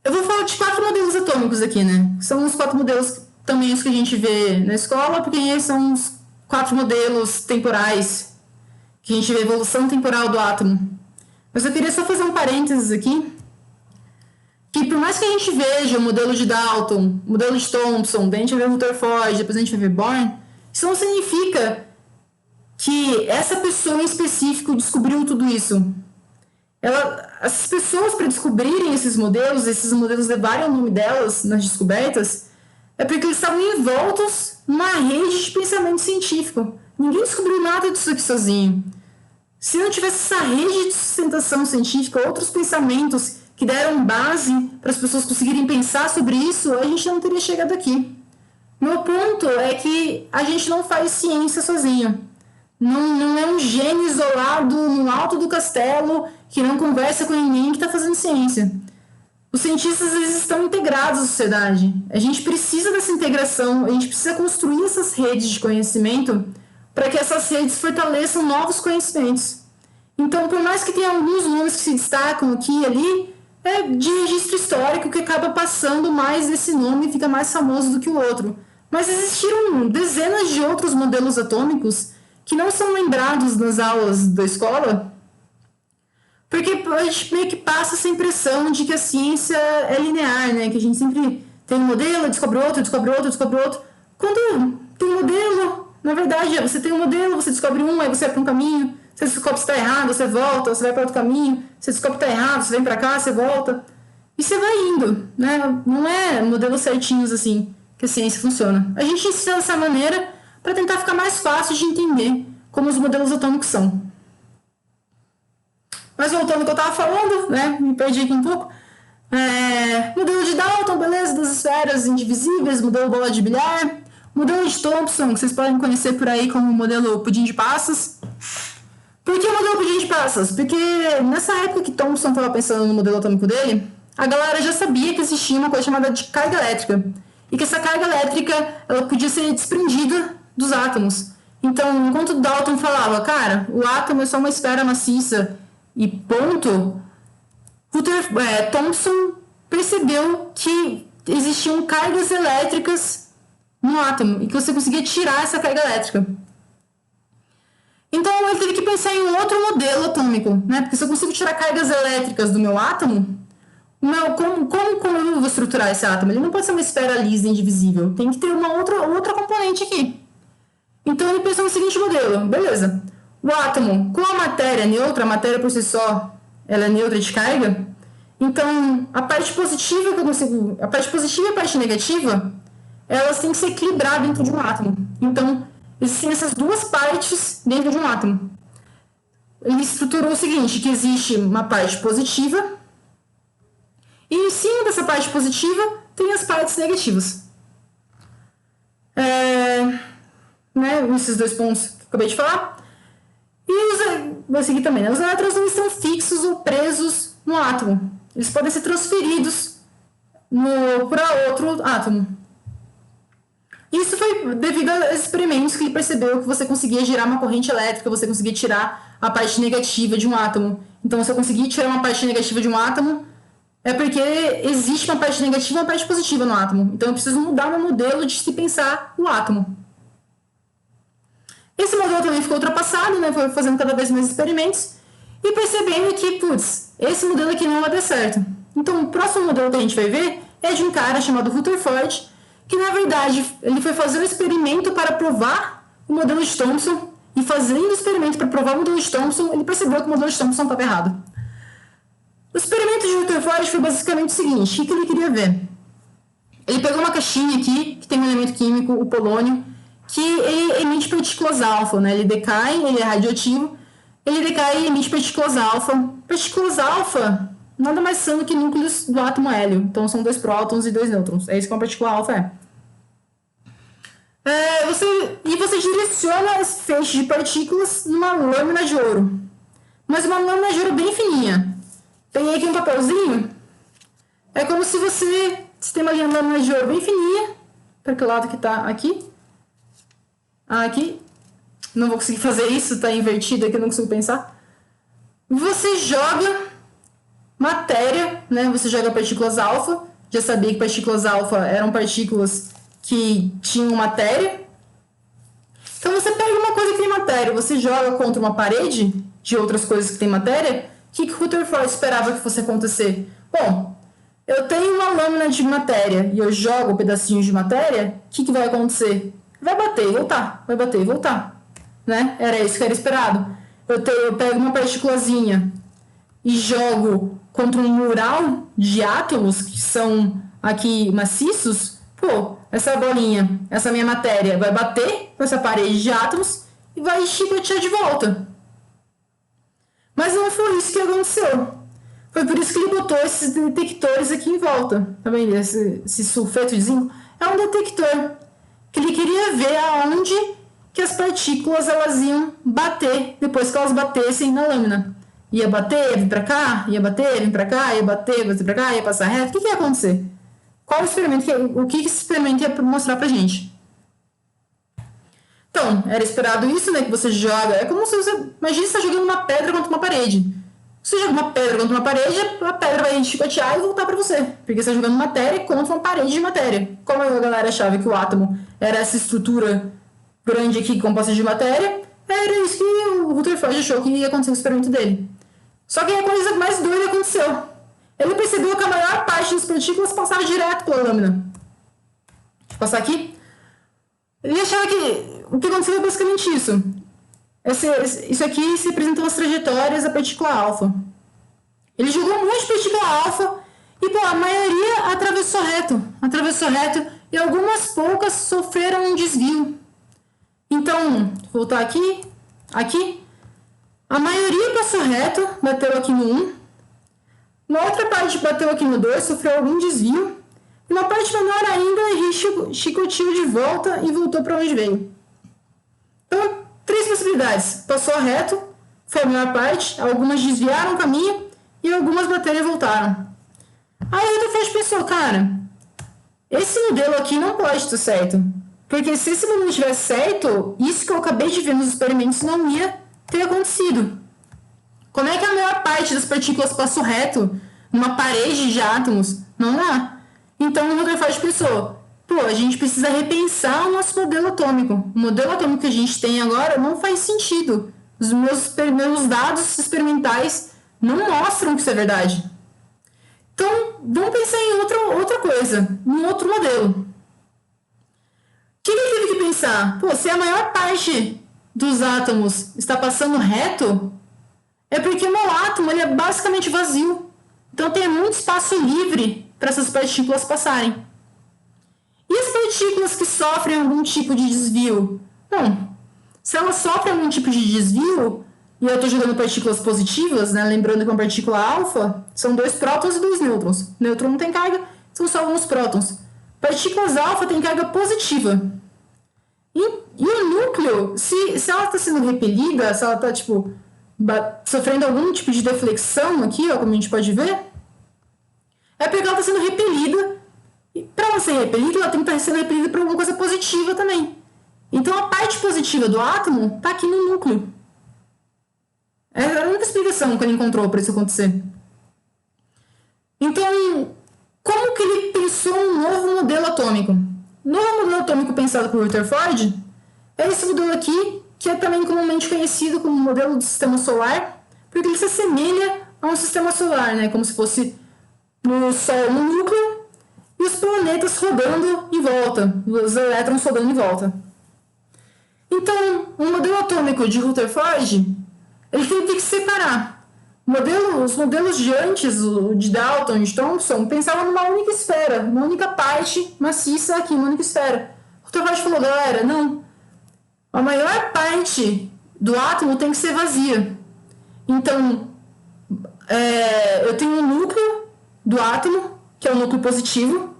eu vou falar de 4 modelos atômicos aqui, né? São os 4 modelos também os que a gente vê na escola, porque são os 4 modelos temporais que a gente vê a evolução temporal do átomo. Mas eu queria só fazer um parênteses aqui, que por mais que a gente veja o modelo de Dalton, o modelo de Thomson, daí a gente vai ver Rutherford, depois a gente vai ver Bohr, isso não significa que essa pessoa em específico descobriu tudo isso. As pessoas, para descobrirem esses modelos levarem o nome delas nas descobertas, é porque eles estavam envoltos numa rede de pensamento científico. Ninguém descobriu nada disso aqui sozinho. Se não tivesse essa rede de sustentação científica, outros pensamentos que deram base para as pessoas conseguirem pensar sobre isso, a gente não teria chegado aqui. Meu ponto é que a gente não faz ciência sozinho. Não é um gênio isolado no alto do castelo que não conversa com ninguém que está fazendo ciência. Os cientistas eles estão integrados à sociedade. A gente precisa dessa integração, a gente precisa construir essas redes de conhecimento para que essas redes fortaleçam novos conhecimentos. Então, por mais que tenha alguns nomes que se destacam aqui e ali, é de registro histórico que acaba passando mais desse nome e fica mais famoso do que o outro. Mas existiram dezenas de outros modelos atômicos que não são lembrados nas aulas da escola, porque a gente meio que passa essa impressão de que a ciência é linear, né? Que a gente sempre tem um modelo, descobre outro, descobre outro, descobre outro. Quando tem modelo, na verdade, você tem um modelo, você descobre um, aí você vai para um caminho, você descobre que está errado, você volta, você vai para outro caminho, você descobre que está errado, você vem para cá, você volta. E você vai indo, né? Não é modelos certinhos assim que a ciência funciona. A gente ensina dessa maneira para tentar ficar mais fácil de entender como os modelos atômicos são. Mas voltando ao que eu estava falando, né? Me perdi aqui um pouco. Modelo de Dalton, beleza, das esferas indivisíveis, modelo bola de bilhar, modelo de Thomson, que vocês podem conhecer por aí como modelo pudim de passas. Por que o modelo pudim de passas? Porque nessa época que Thomson estava pensando no modelo atômico dele, a galera já sabia que existia uma coisa chamada de carga elétrica. E que essa carga elétrica ela podia ser desprendida dos átomos. Então, enquanto Dalton falava, cara, o átomo é só uma esfera maciça e ponto, Thomson percebeu que existiam cargas elétricas no átomo e que você conseguia tirar essa carga elétrica. Então, ele teve que pensar em um outro modelo atômico, né? Porque se eu consigo tirar cargas elétricas do meu átomo, como eu vou estruturar esse átomo? Ele não pode ser uma esfera lisa e indivisível. Tem que ter uma outra componente aqui. Então, ele pensou no seguinte modelo. Beleza. O átomo, com a matéria neutra, a matéria por si só, ela é neutra de carga. Então, a parte positiva e a parte negativa, elas têm que se equilibrar dentro de um átomo. Então, existem essas duas partes dentro de um átomo. Ele estruturou o seguinte, que existe uma parte positiva e em cima dessa parte positiva tem as partes negativas. Esses 2 pontos que eu acabei de falar. E vou seguir também, né? Os elétrons não estão fixos ou presos no átomo. Eles podem ser transferidos para outro átomo. Isso foi devido a experimentos que ele percebeu que você conseguia gerar uma corrente elétrica, você conseguia tirar a parte negativa de um átomo. Então, se eu conseguir tirar uma parte negativa de um átomo, é porque existe uma parte negativa e uma parte positiva no átomo. Então, eu preciso mudar meu modelo de se pensar o átomo. Esse modelo também ficou ultrapassado, né? Foi fazendo cada vez mais experimentos e percebendo que, esse modelo aqui não vai dar certo. Então, o próximo modelo que a gente vai ver é de um cara chamado Rutherford, que, na verdade, ele foi fazer um experimento para provar o modelo de Thomson e fazendo o experimento para provar o modelo de Thomson, ele percebeu que o modelo de Thomson estava errado. O experimento de Rutherford foi basicamente o seguinte, o que ele queria ver? Ele pegou uma caixinha aqui, que tem um elemento químico, o polônio, que ele emite partículas alfa, né? Ele decai, ele é radioativo, ele decai e emite partículas alfa. Partículas alfa nada mais são do que núcleos do átomo hélio. Então, são 2 prótons e 2 nêutrons. É isso que uma partícula alfa é. Você direciona esse feixe de partículas numa lâmina de ouro. Mas uma lâmina de ouro bem fininha. Peguei aqui um papelzinho. É como se você tem uma lâmina de ouro bem fininha. Para que lado que está aqui? Aqui, não vou conseguir fazer isso, tá invertido aqui, eu não consigo pensar. Você joga matéria, né? Você joga partículas alfa. Já sabia que partículas alfa eram partículas que tinham matéria. Então você pega uma coisa que tem matéria, você joga contra uma parede de outras coisas que tem matéria. O que Rutherford esperava que fosse acontecer? Bom, eu tenho uma lâmina de matéria e eu jogo pedacinhos de matéria, o que vai acontecer? Vai bater e voltar, vai bater e voltar. Né? Era isso que era esperado. Eu pego uma partículazinha e jogo contra um mural de átomos que são aqui maciços. Pô, essa bolinha, essa minha matéria vai bater com essa parede de átomos e vai chicotear de volta. Mas não foi isso que aconteceu. Foi por isso que ele botou esses detectores aqui em volta. Tá vendo? Esse sulfeto de zinco é um detector que ele queria ver aonde que as partículas elas iam bater depois que elas batessem na lâmina. Ia bater, ia vir pra cá, ia bater, ia vir pra cá, ia bater, ia vir pra cá, ia passar reto. O que ia acontecer? Qual o experimento o que esse experimento ia mostrar pra gente? Então, era esperado isso, né? Que você joga. É como se você. Imagina você tá jogando uma pedra contra uma parede. Você joga uma pedra contra uma parede, a pedra vai chicotear e voltar pra você. Porque você tá jogando matéria contra uma parede de matéria. Como a galera achava que o átomo era essa estrutura grande aqui composta de matéria, era isso que o Rutherford achou que ia acontecer no experimento dele. Só que a coisa mais doida aconteceu. Ele percebeu que a maior parte das partículas passava direto pela lâmina. Deixa eu passar aqui. Ele achava que o que aconteceu é basicamente isso. Isso aqui se representam as trajetórias da partícula alfa. Ele jogou um monte de partícula alfa e pô, a maioria atravessou reto e algumas poucas sofreram um desvio. Então, vou voltar aqui. A maioria passou reto, bateu aqui no 1. Uma outra parte bateu aqui no 2, sofreu algum desvio. E uma parte menor ainda, ele chicoteou de volta e voltou para onde veio. Então, 3 possibilidades. Passou reto, foi a maior parte, algumas desviaram o caminho e algumas bateram e voltaram. Aí o Rutherford pensou, cara, esse modelo aqui não pode estar certo. Porque se esse modelo estivesse certo, isso que eu acabei de ver nos experimentos não ia ter acontecido. Como é que a maior parte das partículas passou reto numa parede de átomos? Não dá. Então o Rutherford pensou, pô, a gente precisa repensar o nosso modelo atômico. O modelo atômico que a gente tem agora não faz sentido. Os meus dados experimentais não mostram que isso é verdade. Então, vamos pensar em outra coisa, em outro modelo. O que ele teve que pensar? Pô, se a maior parte dos átomos está passando reto, é porque o meu átomo ele é basicamente vazio. Então tem muito espaço livre para essas partículas passarem. E as partículas que sofrem algum tipo de desvio? Bom, se elas sofrem algum tipo de desvio, e eu estou jogando partículas positivas, né? Lembrando que uma partícula alfa são 2 prótons e 2 nêutrons. O nêutron não tem carga, são só alguns prótons. Partículas alfa têm carga positiva. E o núcleo, se ela está sendo repelida, se ela está sofrendo algum tipo de deflexão aqui, ó, como a gente pode ver, é porque ela está sendo repelida. E para ela ser repelida, ela tem que estar sendo repelida por alguma coisa positiva também. Então a parte positiva do átomo está aqui no núcleo. Essa era a única explicação que ele encontrou para isso acontecer. Então, como que ele pensou um novo modelo atômico? O novo modelo atômico pensado por Rutherford é esse modelo aqui, que é também comumente conhecido como modelo do sistema solar, porque ele se assemelha a um sistema solar, né? Como se fosse no Sol um núcleo e os planetas rodando em volta, os elétrons rodando em volta. Então, o modelo atômico de Rutherford, ele teve que separar. Os modelos de antes, o de Dalton e de Thomson, pensavam numa única esfera, uma única parte maciça aqui, uma única esfera. Rutherford falou, galera, não. A maior parte do átomo tem que ser vazia. Então, eu tenho um núcleo do átomo, que é o núcleo positivo,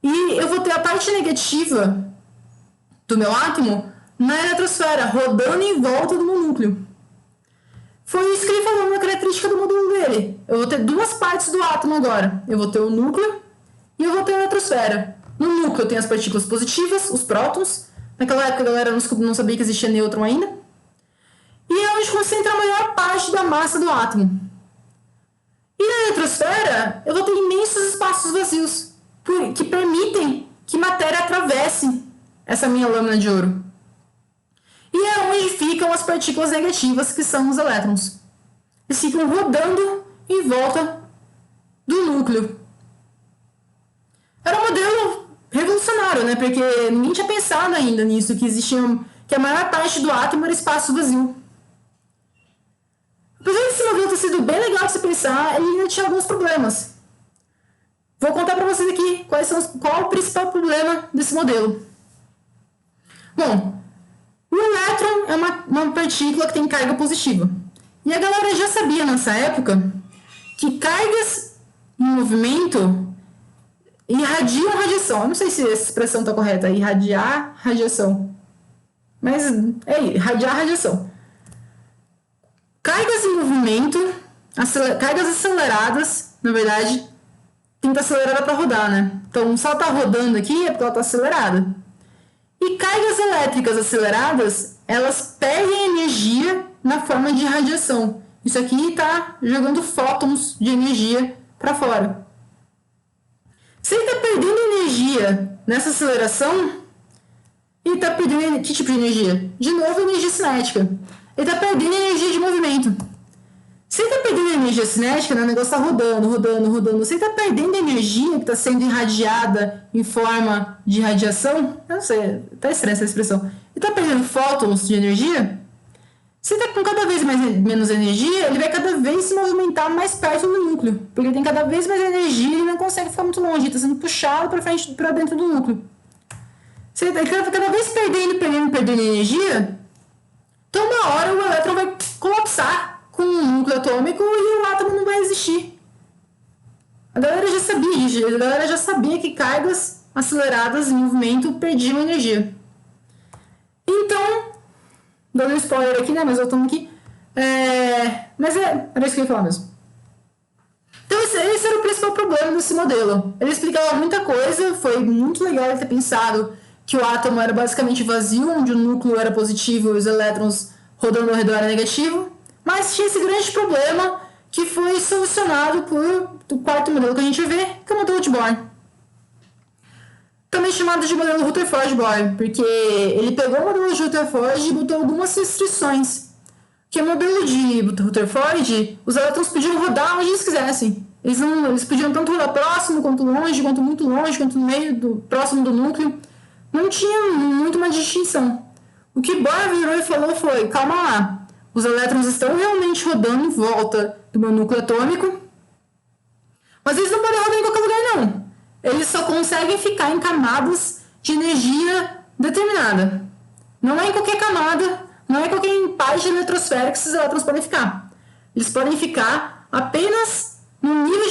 e eu vou ter a parte negativa do meu átomo na eletrosfera, rodando em volta do meu núcleo. Foi isso que ele falou na característica do modelo dele. Eu vou ter 2 partes do átomo agora. Eu vou ter o núcleo e eu vou ter a eletrosfera. No núcleo eu tenho as partículas positivas, os prótons. Naquela época a galera não sabia que existia nêutron ainda. E é onde concentra a maior parte da massa do átomo. E na eletrosfera, eu vou ter imensos espaços vazios que permitem que matéria atravesse essa minha lâmina de ouro. E é onde ficam as partículas negativas, que são os elétrons. Eles ficam rodando em volta do núcleo. Era um modelo revolucionário, né? Porque ninguém tinha pensado ainda nisso, que a maior parte do átomo era espaço vazio. Apesar desse modelo ter sido bem legal de se pensar, ele ainda tinha alguns problemas. Vou contar para vocês aqui qual o principal problema desse modelo. Bom, o elétron é uma partícula que tem carga positiva. E a galera já sabia nessa época que cargas em movimento irradiam radiação. Eu não sei se essa expressão está correta, irradiar radiação. Mas é irradiar radiação. Cargas em movimento, cargas aceleradas, na verdade, tem que estar acelerada para rodar, né? Então, se ela está rodando aqui, é porque ela está acelerada. E cargas elétricas aceleradas, elas perdem energia na forma de radiação. Isso aqui está jogando fótons de energia para fora. Se ele está perdendo energia nessa aceleração, ele está perdendo que tipo de energia? De novo, energia cinética. Ele está perdendo energia de movimento. Se ele está perdendo energia cinética, né, o negócio está rodando. Se ele está perdendo energia que está sendo irradiada em forma de radiação, eu não sei, está estranha essa expressão. Ele está perdendo fótons de energia. Se ele está com cada vez menos energia, ele vai cada vez se movimentar mais perto do núcleo. Porque ele tem cada vez mais energia e ele não consegue ficar muito longe. Ele está sendo puxado para dentro do núcleo. Se ele está cada vez perdendo energia, então uma hora o elétron vai colapsar com o núcleo atômico e o átomo não vai existir. A galera já sabia disso. A galera já sabia que cargas aceleradas em movimento perdiam energia. Então, dando um spoiler aqui, né? Mas voltando aqui. Era isso que eu ia falar mesmo. Então, esse era o principal problema desse modelo. Ele explicava muita coisa, foi muito legal ele ter pensado que o átomo era basicamente vazio, onde o núcleo era positivo e os elétrons rodando ao redor era negativo. Mas tinha esse grande problema que foi solucionado por o quarto modelo que a gente vê, que é o modelo de Bohr. Também chamado de modelo Rutherford-Bohr, porque ele pegou o modelo de Rutherford e botou algumas restrições. Que o modelo de Rutherford, os elétrons podiam rodar onde eles quisessem. Eles podiam tanto rodar próximo, quanto longe, quanto muito longe, quanto no meio, próximo do núcleo. Não tinha muito uma distinção. O que Bohr virou e falou foi, calma lá, os elétrons estão realmente rodando em volta do meu núcleo atômico, mas eles não podem rodar em qualquer lugar, não. Eles só conseguem ficar em camadas de energia determinada. Não é em qualquer camada, não é em qualquer parte da eletrosfera que esses elétrons podem ficar. Eles podem ficar apenas no nível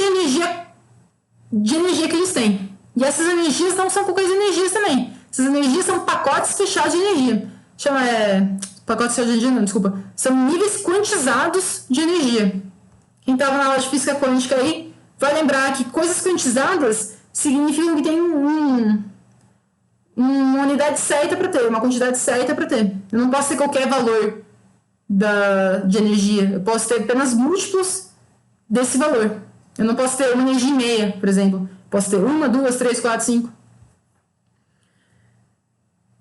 de energia que eles têm. E essas energias não são qualquer energias também. Essas energias são pacotes fechados de energia. Pacotes fechados de energia, não, desculpa. São níveis quantizados de energia. Quem estava na aula de física quântica aí vai lembrar que coisas quantizadas significam que tem uma unidade certa para ter, uma quantidade certa para ter. Eu não posso ter qualquer valor de energia. Eu posso ter apenas múltiplos desse valor. Eu não posso ter uma energia e meia, por exemplo. Posso ter 1, 2, 3, 4, 5.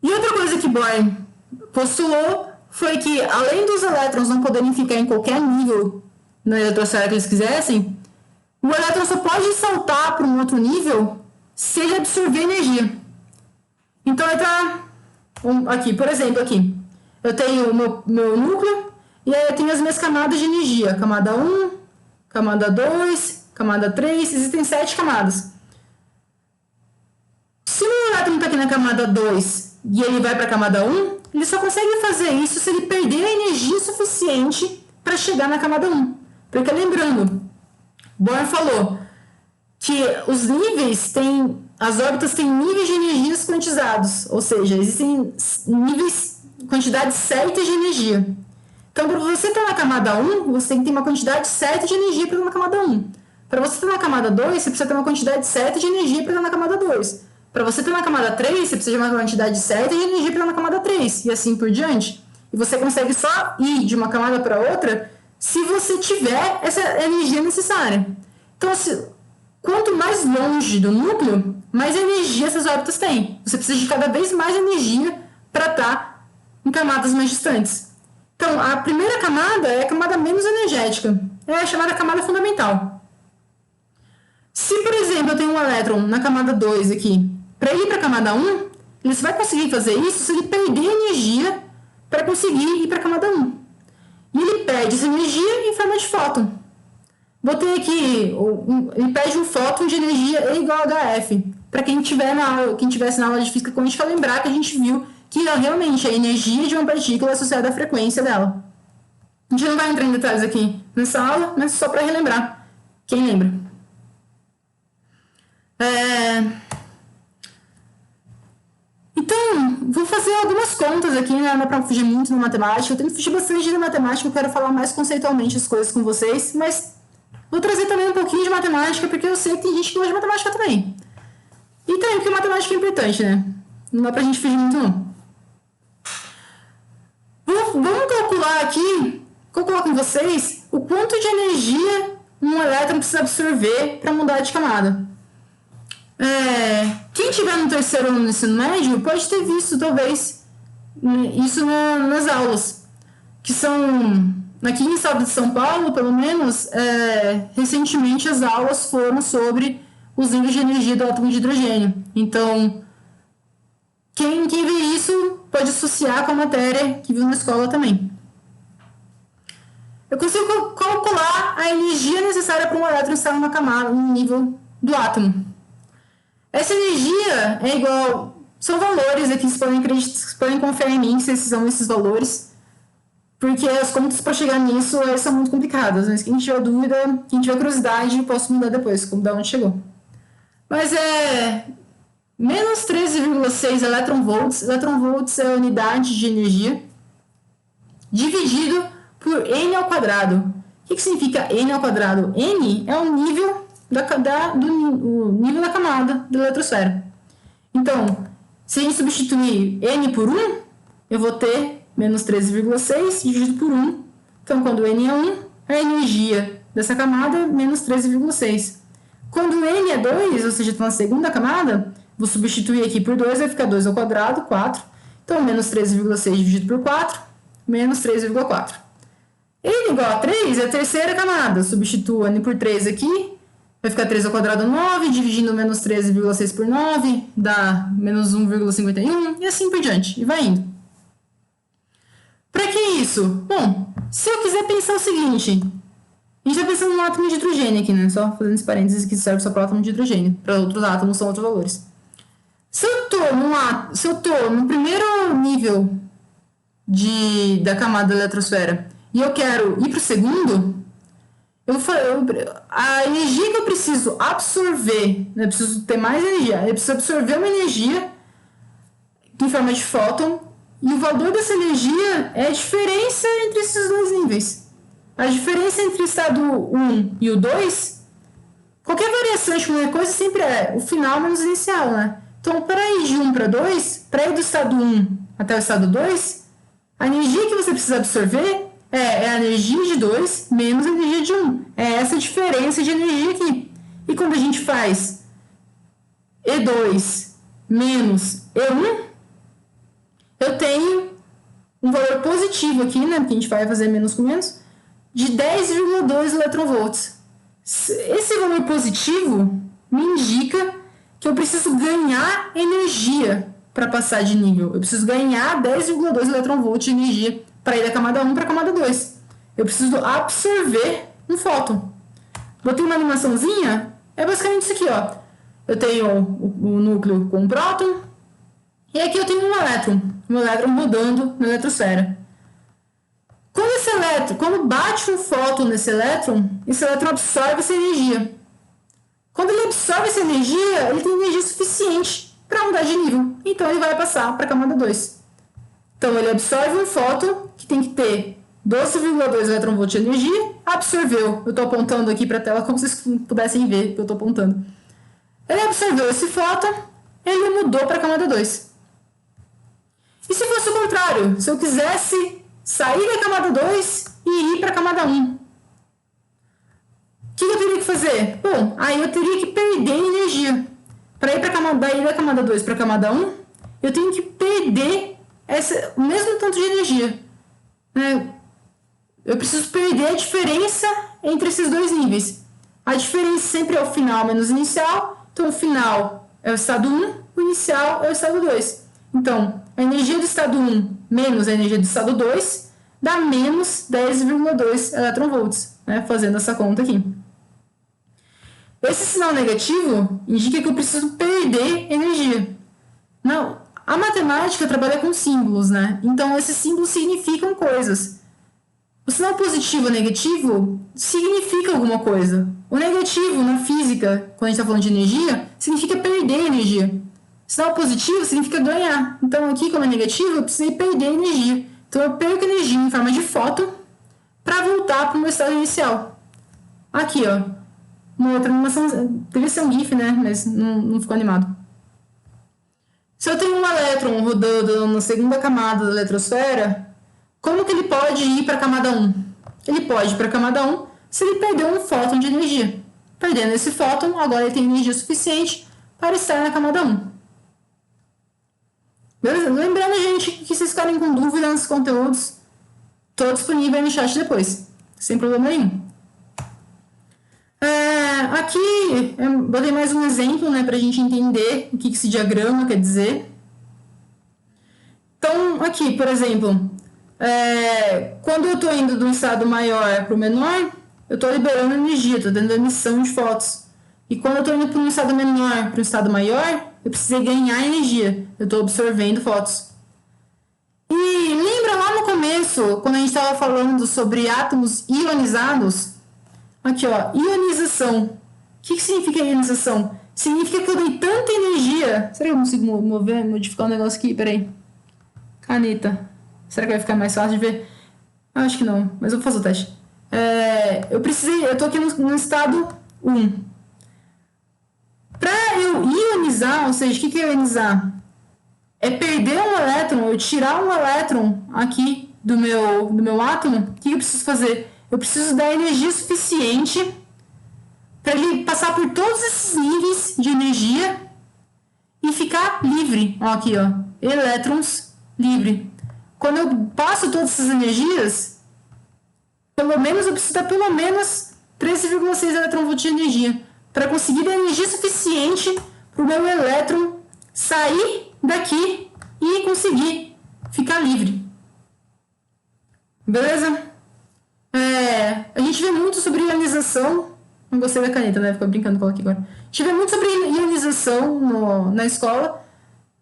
E outra coisa que Bohr postulou foi que, além dos elétrons não poderem ficar em qualquer nível na eletrosfera que eles quisessem, o elétron só pode saltar para um outro nível se ele absorver energia. Então, ele está aqui, por exemplo, aqui. Eu tenho o meu núcleo e aí eu tenho as minhas camadas de energia. Camada 1, camada 2, camada 3, existem 7 camadas. Se o elétron está aqui na camada 2 e ele vai para a camada 1, ele só consegue fazer isso se ele perder a energia suficiente para chegar na camada 1. Porque, lembrando, Bohr falou que as órbitas têm níveis de energias quantizados, ou seja, existem quantidades certas de energia. Então, para você estar na camada 1, você tem que ter uma quantidade certa de energia para estar na camada 1. Para você estar na camada 2, você precisa ter uma quantidade certa de energia para estar na camada 2. Para você ter na camada 3, você precisa de uma quantidade certa de energia para na camada 3, e assim por diante. E você consegue só ir de uma camada para outra se você tiver essa energia necessária. Então, quanto mais longe do núcleo, mais energia essas órbitas têm. Você precisa de cada vez mais energia para estar em camadas mais distantes. Então, a primeira camada é a camada menos energética. É a chamada camada fundamental. Se, por exemplo, eu tenho um elétron na camada 2 aqui, para ele ir para a camada 1, ele só vai conseguir fazer isso se ele perder energia para conseguir ir para a camada 1. E ele perde essa energia em forma de fóton. Botei aqui, ele perde um fóton de energia E igual a HF. Para quem tivesse na aula de física quântica, lembrar que a gente viu que realmente a energia de uma partícula é associada à frequência dela. A gente não vai entrar em detalhes aqui nessa aula, mas só para relembrar. Quem lembra? Então, vou fazer algumas contas aqui, né? Não é para fugir muito na matemática. Eu tenho que fugir bastante da matemática, eu quero falar mais conceitualmente as coisas com vocês, mas vou trazer também um pouquinho de matemática, porque eu sei que tem gente que gosta de matemática também. E também porque matemática é importante, né? Não dá pra gente fugir muito, não. Vamos calcular com vocês o quanto de energia um elétron precisa absorver para mudar de camada. Quem estiver no terceiro ano do ensino médio pode ter visto, talvez, isso nas aulas, que são, aqui em estado de São Paulo, pelo menos, recentemente as aulas foram sobre os níveis de energia do átomo de hidrogênio. Então, quem vê isso pode associar com a matéria que viu na escola também. Eu consigo calcular a energia necessária para um elétron estar numa camada, no nível do átomo. Essa energia é igual... São valores aqui, vocês podem confiar em mim se são esses valores, porque as contas para chegar nisso são muito complicadas, mas quem tiver dúvida, quem tiver curiosidade, eu posso mudar depois, como da onde chegou. Mas menos 13,6 eletronvolts. Eletronvolts é a unidade de energia dividido por N ao quadrado. O que significa N ao quadrado? N é o nível do nível da camada da eletrosfera. Então, se a gente substituir N por 1, eu vou ter menos 13,6 dividido por 1. Então, quando N é 1, a energia dessa camada é menos 13,6. Quando N é 2, ou seja, está na segunda camada, vou substituir aqui por 2, vai ficar 2 ao quadrado, 4. Então, menos 13,6 dividido por 4, menos 3,4. N igual a 3 é a terceira camada. Substituo N por 3 aqui, vai ficar 3 ao quadrado, 9, dividindo menos 13,6 por 9, dá menos 1,51, e assim por diante, e vai indo. Para que isso? Bom, se eu quiser pensar o seguinte... A gente está pensando no átomo de hidrogênio aqui, né? Só fazendo esse parênteses que serve só para o átomo de hidrogênio. Para outros átomos são outros valores. Se eu estou no primeiro nível da camada da eletrosfera e eu quero ir para o segundo, a energia que eu preciso absorver, né? Eu preciso ter mais energia. Eu preciso absorver uma energia em forma de fóton e o valor dessa energia é a diferença entre esses dois níveis. A diferença entre o estado 1 e o 2, qualquer variação de qualquer coisa sempre é o final menos o inicial, né? Então, para ir de 1 para 2, para ir do estado 1 até o estado 2, a energia que você precisa absorver é a energia de 2 menos a energia de 1. É essa diferença de energia aqui. E quando a gente faz E2 menos E1, eu tenho um valor positivo aqui, né? Porque a gente vai fazer menos com menos, de 10,2 eletronvolts. Esse valor positivo me indica que eu preciso ganhar energia para passar de nível. Eu preciso ganhar 10,2 eletronvolts de energia para ir da camada 1 para a camada 2. Eu preciso absorver um fóton. Botei uma animaçãozinha, é basicamente isso aqui, ó. Eu tenho o núcleo com um próton, e aqui eu tenho um elétron rodando na eletrosfera. Quando bate um fóton nesse elétron, esse elétron absorve essa energia. Quando ele absorve essa energia, ele tem energia suficiente para mudar de nível. Então ele vai passar para a camada 2. Então ele absorve um fóton que tem que ter 12,2 eletronvolts de energia, absorveu. Eu estou apontando aqui para a tela como vocês pudessem ver que eu estou apontando. Ele absorveu esse fóton, ele mudou para a camada 2. E se fosse o contrário? Se eu quisesse sair da camada 2 e ir para a camada 1, o que eu teria que fazer? Bom, aí eu teria que perder energia. Para ir da camada 2 para a camada 1, eu tenho que perder o mesmo tanto de energia. Né? Eu preciso perder a diferença entre esses dois níveis. A diferença sempre é o final menos o inicial. Então, o final é o estado 1, o inicial é o estado 2. Então, a energia do estado 1 menos a energia do estado 2 dá menos 10,2 eletronvolts, né? Fazendo essa conta aqui. Esse sinal negativo indica que eu preciso perder energia. Não, a matemática trabalha com símbolos, né? Então, esses símbolos significam coisas. O sinal positivo ou negativo significa alguma coisa. O negativo, na física, quando a gente está falando de energia, significa perder energia. O sinal positivo significa ganhar. Então, aqui, como é negativo, eu precisei perder energia. Então, eu perco energia em forma de fóton para voltar para o meu estado inicial. Aqui, ó. Uma outra animação. Devia ser um GIF, né? Mas não ficou animado. Se eu tenho um elétron rodando na segunda camada da eletrosfera, como que ele pode ir para a camada 1? Ele pode ir para a camada 1 se ele perder um fóton de energia. Perdendo esse fóton, agora ele tem energia suficiente para estar na camada 1. Beleza? Lembrando, gente, que vocês ficarem com dúvida nos conteúdos, estou disponível aí no chat depois, sem problema nenhum. Aqui eu botei mais um exemplo, né, para a gente entender o que esse diagrama quer dizer. Então, aqui, por exemplo, quando eu estou indo de um estado maior para o menor, eu estou liberando energia, estou dando emissão de fótons. E quando eu estou indo para um estado menor para um estado maior, eu precisei ganhar energia, eu estou absorvendo fótons. E lembra lá no começo, quando a gente estava falando sobre átomos ionizados? Aqui, ó, ionização. O que significa ionização? Significa que eu dei tanta energia... Será que eu consigo modificar um negócio aqui? Peraí. Caneta. Será que vai ficar mais fácil de ver? Acho que não, mas eu vou fazer o teste. Eu tô aqui no estado 1. Para eu ionizar, ou seja, o que é ionizar? É perder um elétron, eu tirar um elétron aqui do meu átomo. O que eu preciso fazer? Eu preciso dar energia suficiente para ele passar por todos esses níveis de energia e ficar livre. Ó, aqui, ó, elétrons livre. Quando eu passo todas essas energias, eu preciso dar pelo menos 13,6 eletronvolts de energia para conseguir dar energia suficiente para o meu elétron sair daqui e conseguir ficar livre. Beleza? A gente vê muito sobre ionização. Não gostei da caneta, né? Ficar brincando com ela aqui agora. A gente vê muito sobre ionização na escola.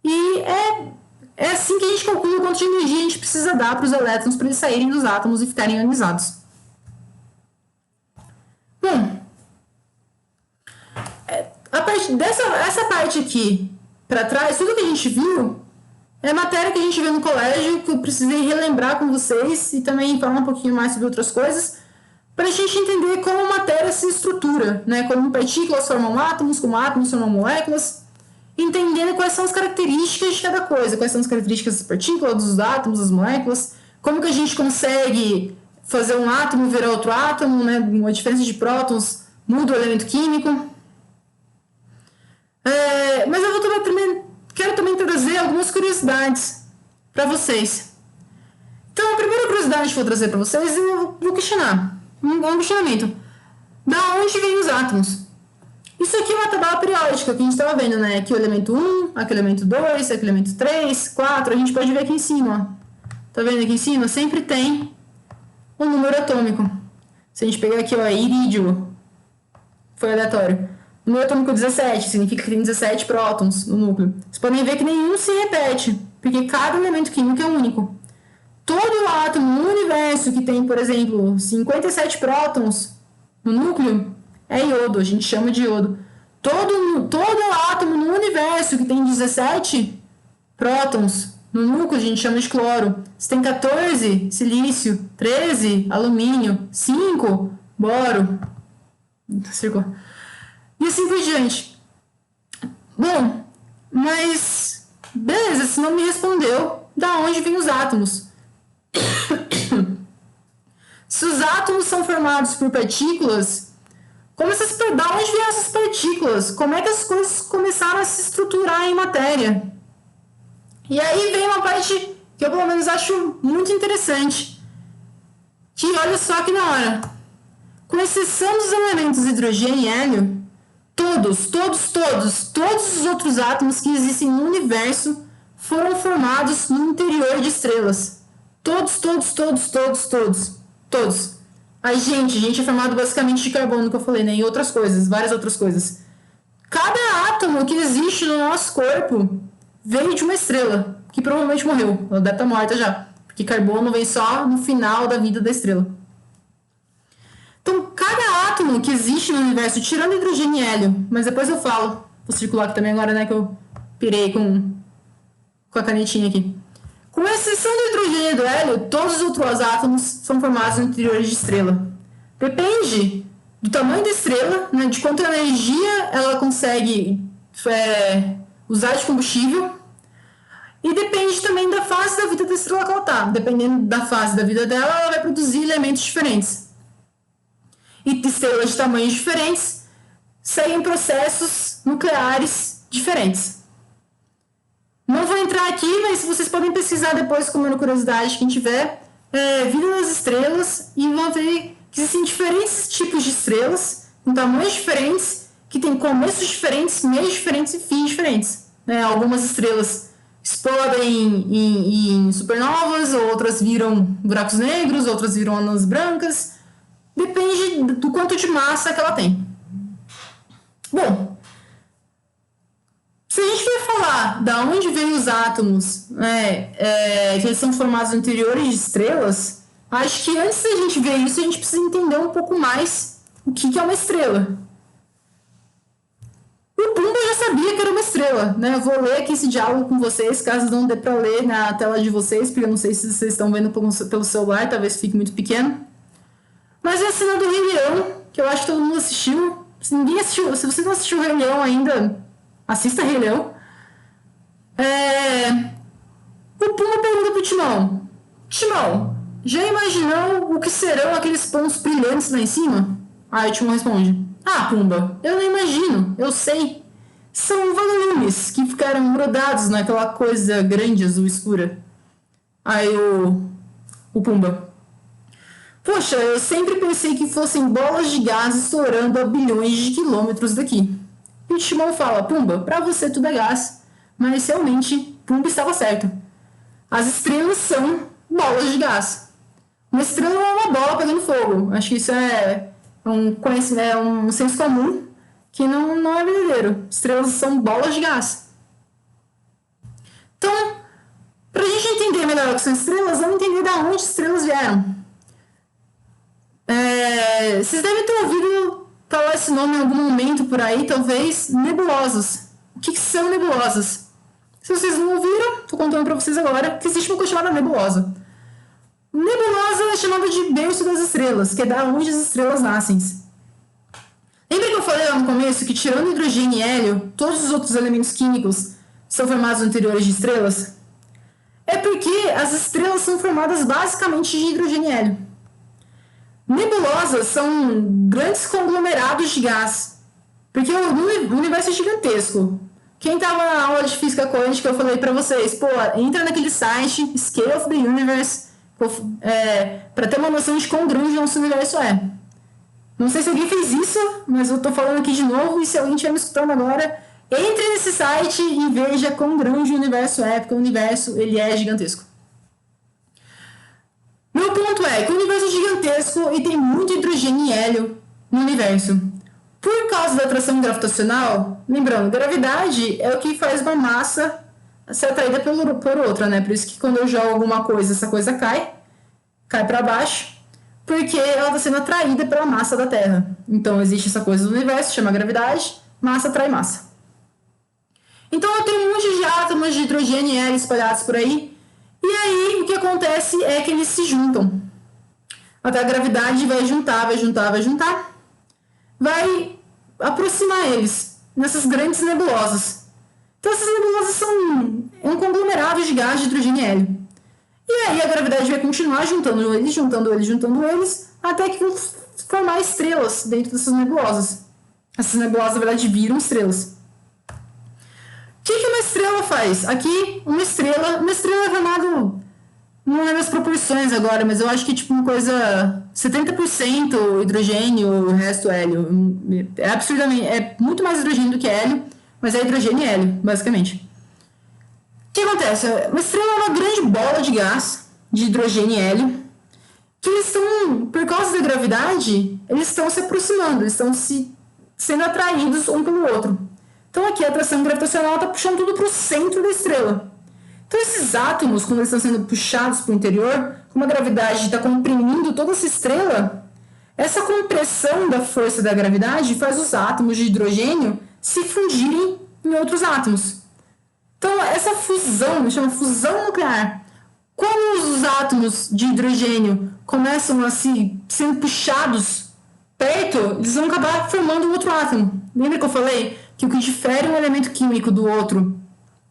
E é assim que a gente calcula o quanto de energia a gente precisa dar para os elétrons para eles saírem dos átomos e ficarem ionizados. Bom, essa parte aqui para trás, tudo que a gente viu é matéria que a gente viu no colégio, que eu precisei relembrar com vocês e também falar um pouquinho mais sobre outras coisas, para a gente entender como a matéria se estrutura, né? Como partículas formam átomos, como átomos formam moléculas, entendendo quais são as características de cada coisa, quais são as características das partículas, dos átomos, das moléculas, como que a gente consegue fazer um átomo virar outro átomo, né? Uma diferença de prótons muda o elemento químico. Mas eu quero também trazer algumas curiosidades para vocês. Então, a primeira curiosidade que eu vou trazer para vocês eu vou questionar. Um questionamento. Da onde vêm os átomos? Isso aqui é uma tabela periódica que a gente estava vendo, né? Aqui o elemento 1, aqui o elemento 2, aqui o elemento 3, 4. A gente pode ver aqui em cima, ó. Tá vendo aqui em cima? Sempre tem um número atômico. Se a gente pegar aqui, ó, irídio, foi aleatório. O número atômico 17 significa que tem 17 prótons no núcleo. Vocês podem ver que nenhum se repete, porque cada elemento químico é único. Todo átomo no universo que tem, por exemplo, 57 prótons no núcleo é iodo, a gente chama de iodo. Todo átomo no universo que tem 17 prótons no núcleo a gente chama de cloro. Se tem 14, silício, 13, alumínio, 5, boro. E assim por diante. Bom, Mas, beleza, se não me respondeu, da onde vêm os átomos? Se os átomos são formados por partículas, da onde vêm essas partículas? Como é que as coisas começaram a se estruturar em matéria? E aí vem uma parte que eu, pelo menos, acho muito interessante. Que olha só que na hora. Com exceção dos elementos hidrogênio e hélio, todos os outros átomos que existem no universo foram formados no interior de estrelas. Todos. A gente é formado basicamente de carbono, que eu falei, né? E outras coisas, várias outras coisas. Cada átomo que existe no nosso corpo veio de uma estrela, que provavelmente morreu. Ela deve estar morta já, porque carbono vem só no final da vida da estrela. Então, cada átomo que existe no universo, tirando hidrogênio e hélio, mas depois eu falo, vou circular aqui também agora, né, que eu pirei com a canetinha aqui. Com exceção do hidrogênio e do hélio, todos os outros átomos são formados no interior de estrela. Depende do tamanho da estrela, né, de quanta energia ela consegue usar de combustível, e depende também da fase da vida da estrela que ela está. Dependendo da fase da vida dela, ela vai produzir elementos diferentes. E estrelas de tamanhos diferentes seguem processos nucleares diferentes. Não vou entrar aqui, mas vocês podem pesquisar depois, comendo curiosidade, quem tiver, vida das estrelas, e vão ver que existem diferentes tipos de estrelas, com tamanhos diferentes, que têm começos diferentes, meios diferentes e fins diferentes. Algumas estrelas explodem em supernovas, outras viram buracos negros, outras viram anãs brancas. Depende do quanto de massa que ela tem. Bom, se a gente vai falar da onde vêm os átomos, que eles são formados no interior de estrelas, acho que antes da gente ver isso, a gente precisa entender um pouco mais o que é uma estrela. O Pumba já sabia que era uma estrela, né? Eu vou ler aqui esse diálogo com vocês, caso não dê para ler na tela de vocês, porque eu não sei se vocês estão vendo pelo celular, talvez fique muito pequeno. Mas é a cena do Rei Leão, que eu acho que todo mundo assistiu. Se ninguém assistiu, se você não assistiu o Rei Leão ainda, assista Rei Leão. O Pumba pergunta pro Timão: Timão, já imaginou o que serão aqueles pontos brilhantes lá em cima? Aí o Timão responde: Ah, Pumba, eu não imagino, eu sei. São vagalumes que ficaram grudados naquela coisa grande azul escura. Aí o Pumba: Poxa, eu sempre pensei que fossem bolas de gás estourando a bilhões de quilômetros daqui. E o Timão fala: Pumba, pra você tudo é gás. Mas realmente, Pumba estava certo. As estrelas são bolas de gás. Uma estrela é uma bola pegando fogo. Acho que isso é um senso comum que não é verdadeiro. Estrelas são bolas de gás. Então, pra gente entender melhor o que são estrelas, vamos entender de onde estrelas vieram. Vocês devem ter ouvido falar esse nome em algum momento por aí, talvez, nebulosas. O que são nebulosas? Se vocês não ouviram, estou contando para vocês agora que existe uma coisa chamada nebulosa. Nebulosa é chamada de berço das estrelas, que é da onde as estrelas nascem. Lembra que eu falei lá no começo que, tirando hidrogênio e hélio, todos os outros elementos químicos são formados no interior de estrelas? É porque as estrelas são formadas basicamente de hidrogênio e hélio. Nebulosas são grandes conglomerados de gás, porque o universo é gigantesco. Quem estava na aula de física quântica, eu falei para vocês, entra naquele site, Scale of the Universe, para ter uma noção de quão grande o nosso universo é. Não sei se alguém fez isso, mas eu estou falando aqui de novo, e se alguém estiver me escutando agora, entre nesse site e veja quão grande o universo é, porque o universo ele é gigantesco. Meu ponto é que o universo é gigantesco e tem muito hidrogênio e hélio no universo. Por causa da atração gravitacional, lembrando, gravidade é o que faz uma massa ser atraída por outra, né? Por isso que quando eu jogo alguma coisa, essa coisa cai para baixo, porque ela está sendo atraída pela massa da Terra. Então existe essa coisa do universo, chama gravidade, massa atrai massa. Então eu tenho um monte de átomos de hidrogênio e hélio espalhados por aí, e aí o que acontece é que eles se juntam. Até a gravidade vai juntar, vai aproximar eles nessas grandes nebulosas. Então essas nebulosas são um conglomerado de gás de hidrogênio e hélio. E aí a gravidade vai continuar juntando eles, até que vão formar estrelas dentro dessas nebulosas. Essas nebulosas, na verdade, viram estrelas. O que uma estrela faz? Aqui, uma estrela é formada, não lembro as proporções agora, mas eu acho que tipo uma coisa 70% hidrogênio, o resto hélio. É absurdamente, é muito mais hidrogênio do que hélio, mas é hidrogênio e hélio, basicamente. O que acontece? Uma estrela é uma grande bola de gás, de hidrogênio e hélio, que eles estão, por causa da gravidade, eles estão se aproximando, eles estão sendo atraídos um pelo outro. Então aqui a atração gravitacional está puxando tudo para o centro da estrela. Então esses átomos, quando eles estão sendo puxados para o interior, como a gravidade está comprimindo toda essa estrela, essa compressão da força da gravidade faz os átomos de hidrogênio se fundirem em outros átomos. Então essa fusão, chama fusão nuclear. Quando os átomos de hidrogênio começam a sendo puxados perto, eles vão acabar formando um outro átomo. Lembra que eu falei que o que difere um elemento químico do outro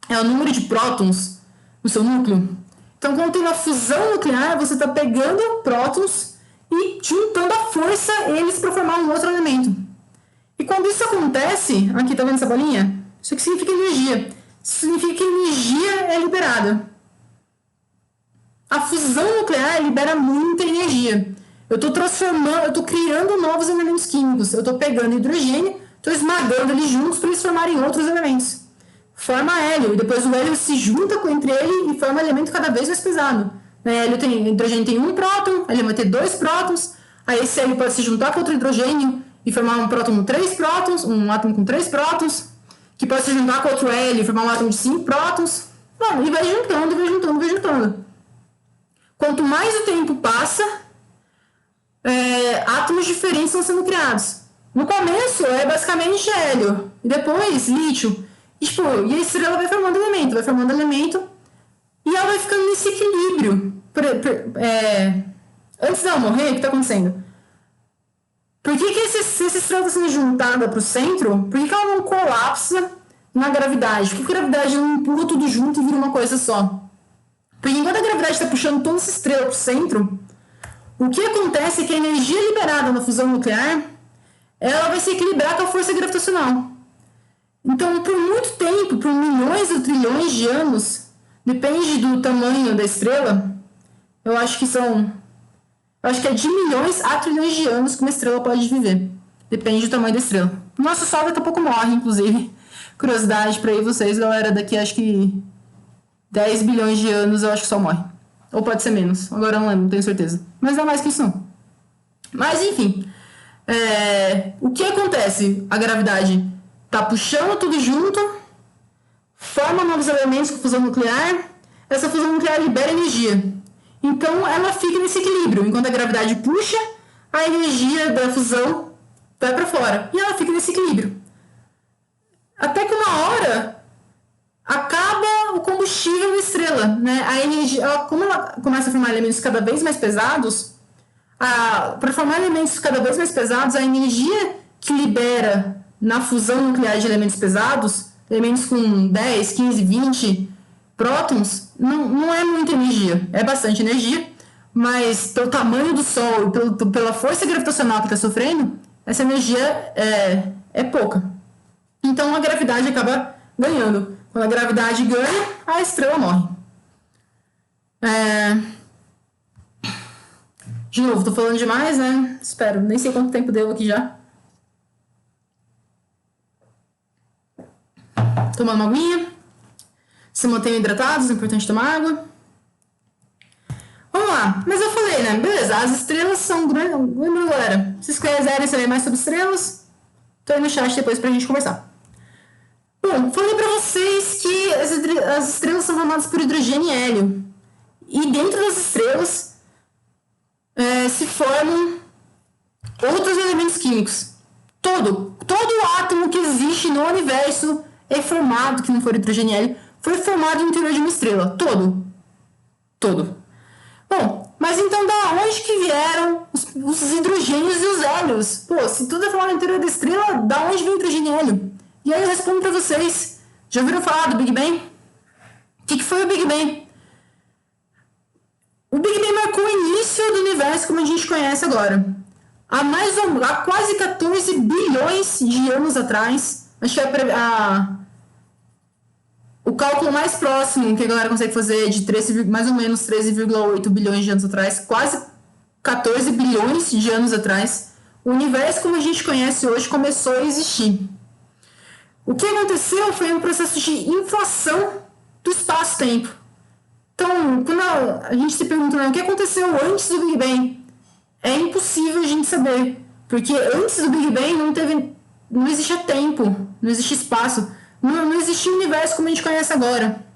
é o número de prótons no seu núcleo? Então, quando tem uma fusão nuclear, você está pegando prótons e juntando a força eles para formar um outro elemento. E quando isso acontece, aqui tá vendo essa bolinha? Isso aqui significa energia. Isso significa que a energia é liberada. A fusão nuclear libera muita energia. Eu estou criando novos elementos químicos. Eu estou pegando hidrogênio, estou esmagando eles juntos para eles formarem outros elementos. Forma hélio, e depois o hélio se junta entre ele e forma um elemento cada vez mais pesado. Hidrogênio tem um próton, ele vai ter 2 prótons, aí esse hélio pode se juntar com outro hidrogênio e formar um próton com 3 prótons, um átomo com 3 prótons, que pode se juntar com outro hélio e formar um átomo de 5 prótons. Bom, e vai juntando. Quanto mais o tempo passa, átomos diferentes estão sendo criados. No começo é basicamente hélio, e depois lítio. E a estrela vai formando elemento, e ela vai ficando nesse equilíbrio. Antes dela morrer, o que está acontecendo? Por que se essa estrela está sendo juntada para o centro, por que ela não colapsa na gravidade? Por que a gravidade não empurra tudo junto e vira uma coisa só? Porque enquanto a gravidade está puxando toda essa estrela para o centro, o que acontece é que a energia liberada na fusão nuclear, ela vai se equilibrar com a força gravitacional. Então, por muito tempo, por milhões ou trilhões de anos, depende do tamanho da estrela, eu acho que é de milhões a trilhões de anos que uma estrela pode viver. Depende do tamanho da estrela. O nosso Sol daqui a pouco morre, inclusive. Curiosidade para aí vocês, galera, daqui acho que 10 bilhões de anos eu acho que o Sol morre. Ou pode ser menos, agora eu não lembro, não tenho certeza. Mas não é mais que isso não. Mas enfim, o que acontece? A gravidade está puxando tudo junto, forma novos elementos com fusão nuclear, essa fusão nuclear libera energia. Então ela fica nesse equilíbrio. Enquanto a gravidade puxa, a energia da fusão vai para fora. E ela fica nesse equilíbrio. Até que uma hora acaba o combustível da estrela, né? A energia, como ela começa a formar elementos cada vez mais pesados, para formar elementos cada vez mais pesados, a energia que libera na fusão nuclear de elementos pesados, elementos com 10, 15, 20 prótons, não é muita energia. É bastante energia, mas pelo tamanho do Sol e pela força gravitacional que está sofrendo, essa energia é pouca. Então a gravidade acaba ganhando. Quando a gravidade ganha, a estrela morre. De novo, tô falando demais, né? Espero, nem sei quanto tempo deu aqui já. Tomando uma aguinha. Se mantenham hidratados, é importante tomar água. Vamos lá. Mas eu falei, né? Beleza, as estrelas são grandes. Lembra, galera? Se vocês quiserem saber mais sobre estrelas, tô aí no chat depois pra gente conversar. Bom, falei pra vocês que as estrelas são formadas por hidrogênio e hélio. E dentro das estrelas se formam outros elementos químicos. Todo átomo que existe no universo é formado, que não for hidrogênio e hélio, foi formado no interior de uma estrela. Todo. Bom, mas então da onde que vieram os hidrogênios e os hélios? Pô, se tudo é formado no interior da estrela, da onde vem hidrogênio e hélio? E aí eu respondo pra vocês, Já ouviram falar do Big Bang? O que foi o Big Bang? O Big Bang marcou o início do universo como a gente conhece agora. Há quase 14 bilhões de anos atrás, acho que o cálculo mais próximo que a galera consegue fazer é de mais ou menos 13,8 bilhões de anos atrás, quase 14 bilhões de anos atrás, o universo como a gente conhece hoje começou a existir. O que aconteceu foi um processo de inflação do espaço-tempo. Então, quando a gente se pergunta, né, o que aconteceu antes do Big Bang, é impossível a gente saber, porque antes do Big Bang não existia tempo, não existia espaço, não existia universo como a gente conhece agora.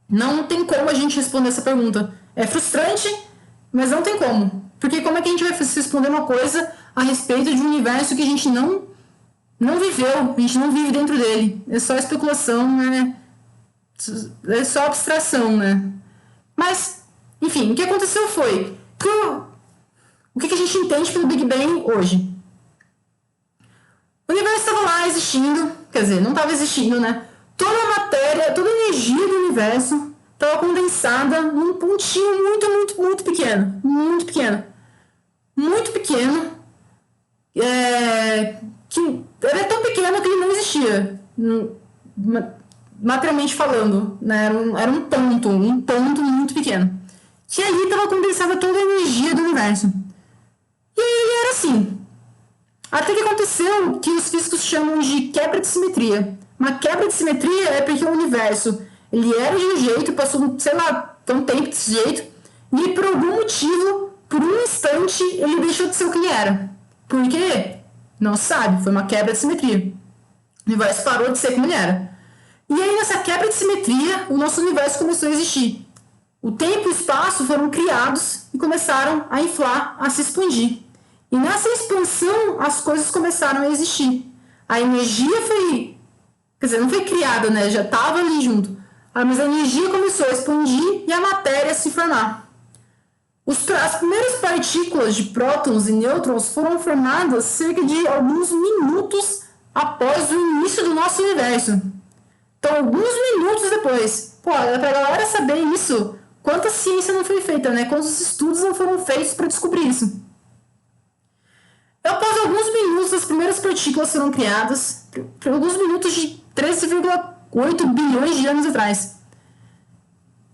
Não tem como a gente responder essa pergunta. É frustrante, mas não tem como. Porque como é que a gente vai responder uma coisa a respeito de um universo que a gente não viveu, a gente não vive dentro dele? É só especulação, né? É só abstração, né? Mas, enfim, o que aconteceu foi que o que a gente entende pelo Big Bang hoje? O universo estava lá existindo, quer dizer, não estava existindo, né? Toda a matéria, toda a energia do universo estava condensada num pontinho muito pequeno. Muito pequeno. Muito pequeno. Que era tão pequeno que ele não existia. Materialmente falando, né? Era um ponto muito pequeno. Que ali estava condensada toda a energia do universo. E aí era assim. Até que aconteceu o que os físicos chamam de quebra de simetria. Uma quebra de simetria é porque o universo ele era de um jeito, passou, sei lá, um tempo desse jeito, e por algum motivo, por um instante, ele deixou de ser o que ele era. Por quê? Não se sabe, foi uma quebra de simetria. O universo parou de ser como ele era. E aí, nessa quebra de simetria, o nosso universo começou a existir. O tempo e o espaço foram criados e começaram a inflar, a se expandir. E nessa expansão, as coisas começaram a existir. A energia foi... Quer dizer, não foi criada, né? Já estava ali junto. Mas a energia começou a expandir e a matéria a se formar. As primeiras partículas de prótons e nêutrons foram formadas cerca de alguns minutos após o início do nosso universo. Então, alguns minutos depois. Pô, é pra galera saber isso. Quanta ciência não foi feita, né? Quantos estudos não foram feitos para descobrir isso. Após alguns minutos, as primeiras partículas foram criadas, por alguns minutos de 13,8 bilhões de anos atrás.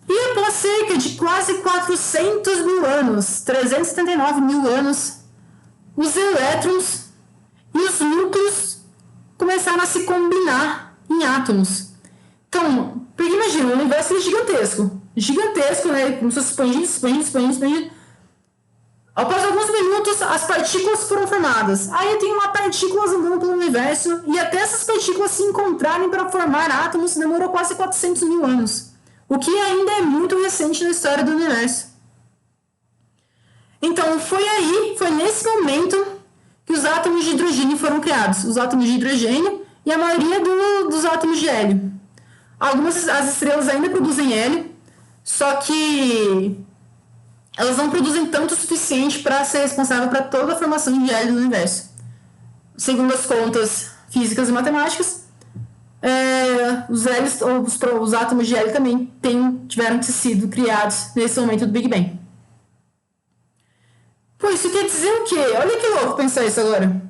E após cerca de quase 400 mil anos, 379 mil anos, os elétrons e os núcleos começaram a se combinar em átomos. Então, porque imagina, o universo é gigantesco. Gigantesco, né? Começou a expandindo. Após alguns minutos, as partículas foram formadas. Aí tem uma partículas andando pelo universo e até essas partículas se encontrarem para formar átomos demorou quase 400 mil anos. O que ainda é muito recente na história do universo. Então, foi nesse momento que os átomos de hidrogênio foram criados. Os átomos de hidrogênio e a maioria dos átomos de hélio. As estrelas ainda produzem hélio, só que elas não produzem tanto o suficiente para ser responsável para toda a formação de hélio do universo. Segundo as contas físicas e matemáticas, os átomos de hélio também tiveram que ter sido criados nesse momento do Big Bang. Pô, isso quer dizer o quê? Olha que louco pensar isso agora.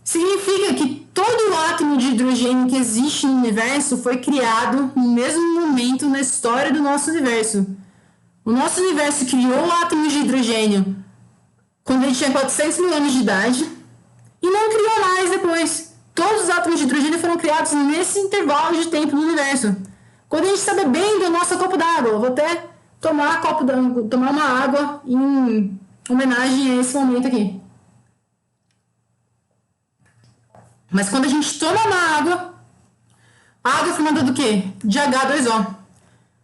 Significa que todo o átomo de hidrogênio que existe no universo foi criado no mesmo momento na história do nosso universo. O nosso universo criou o átomo de hidrogênio quando ele tinha 400 mil anos de idade e não criou mais depois. Todos os átomos de hidrogênio foram criados nesse intervalo de tempo do universo. Quando a gente está bebendo o nosso copo d'água, eu vou até tomar uma água em homenagem a esse momento aqui. Mas quando a gente toma uma água, a água é formada do quê? De H2O.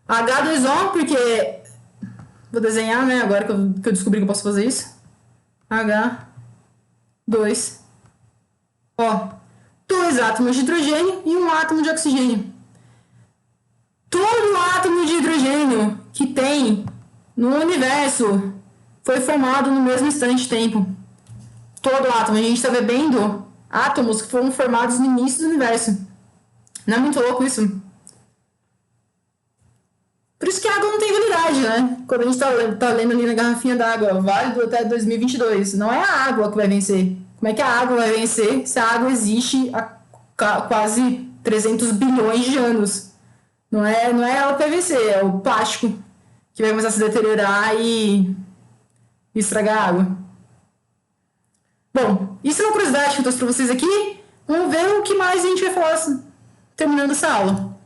H2O, porque... Vou desenhar, né? Agora que eu descobri que eu posso fazer isso. H2O. 2 átomos de hidrogênio e 1 átomo de oxigênio. Todo átomo de hidrogênio que tem no universo foi formado no mesmo instante de tempo. Todo átomo. A gente está bebendo átomos que foram formados no início do universo. Não é muito louco isso? Por isso que a água não tem validade, né? Quando a gente tá lendo ali na garrafinha d'água, válido até 2022, não é a água que vai vencer. Como é que a água vai vencer se a água existe há quase 300 bilhões de anos? Não é ela que vai vencer, é o plástico que vai começar a se deteriorar e estragar a água. Bom, isso é uma curiosidade que eu trouxe para vocês aqui. Vamos ver o que mais a gente vai falar terminando essa aula.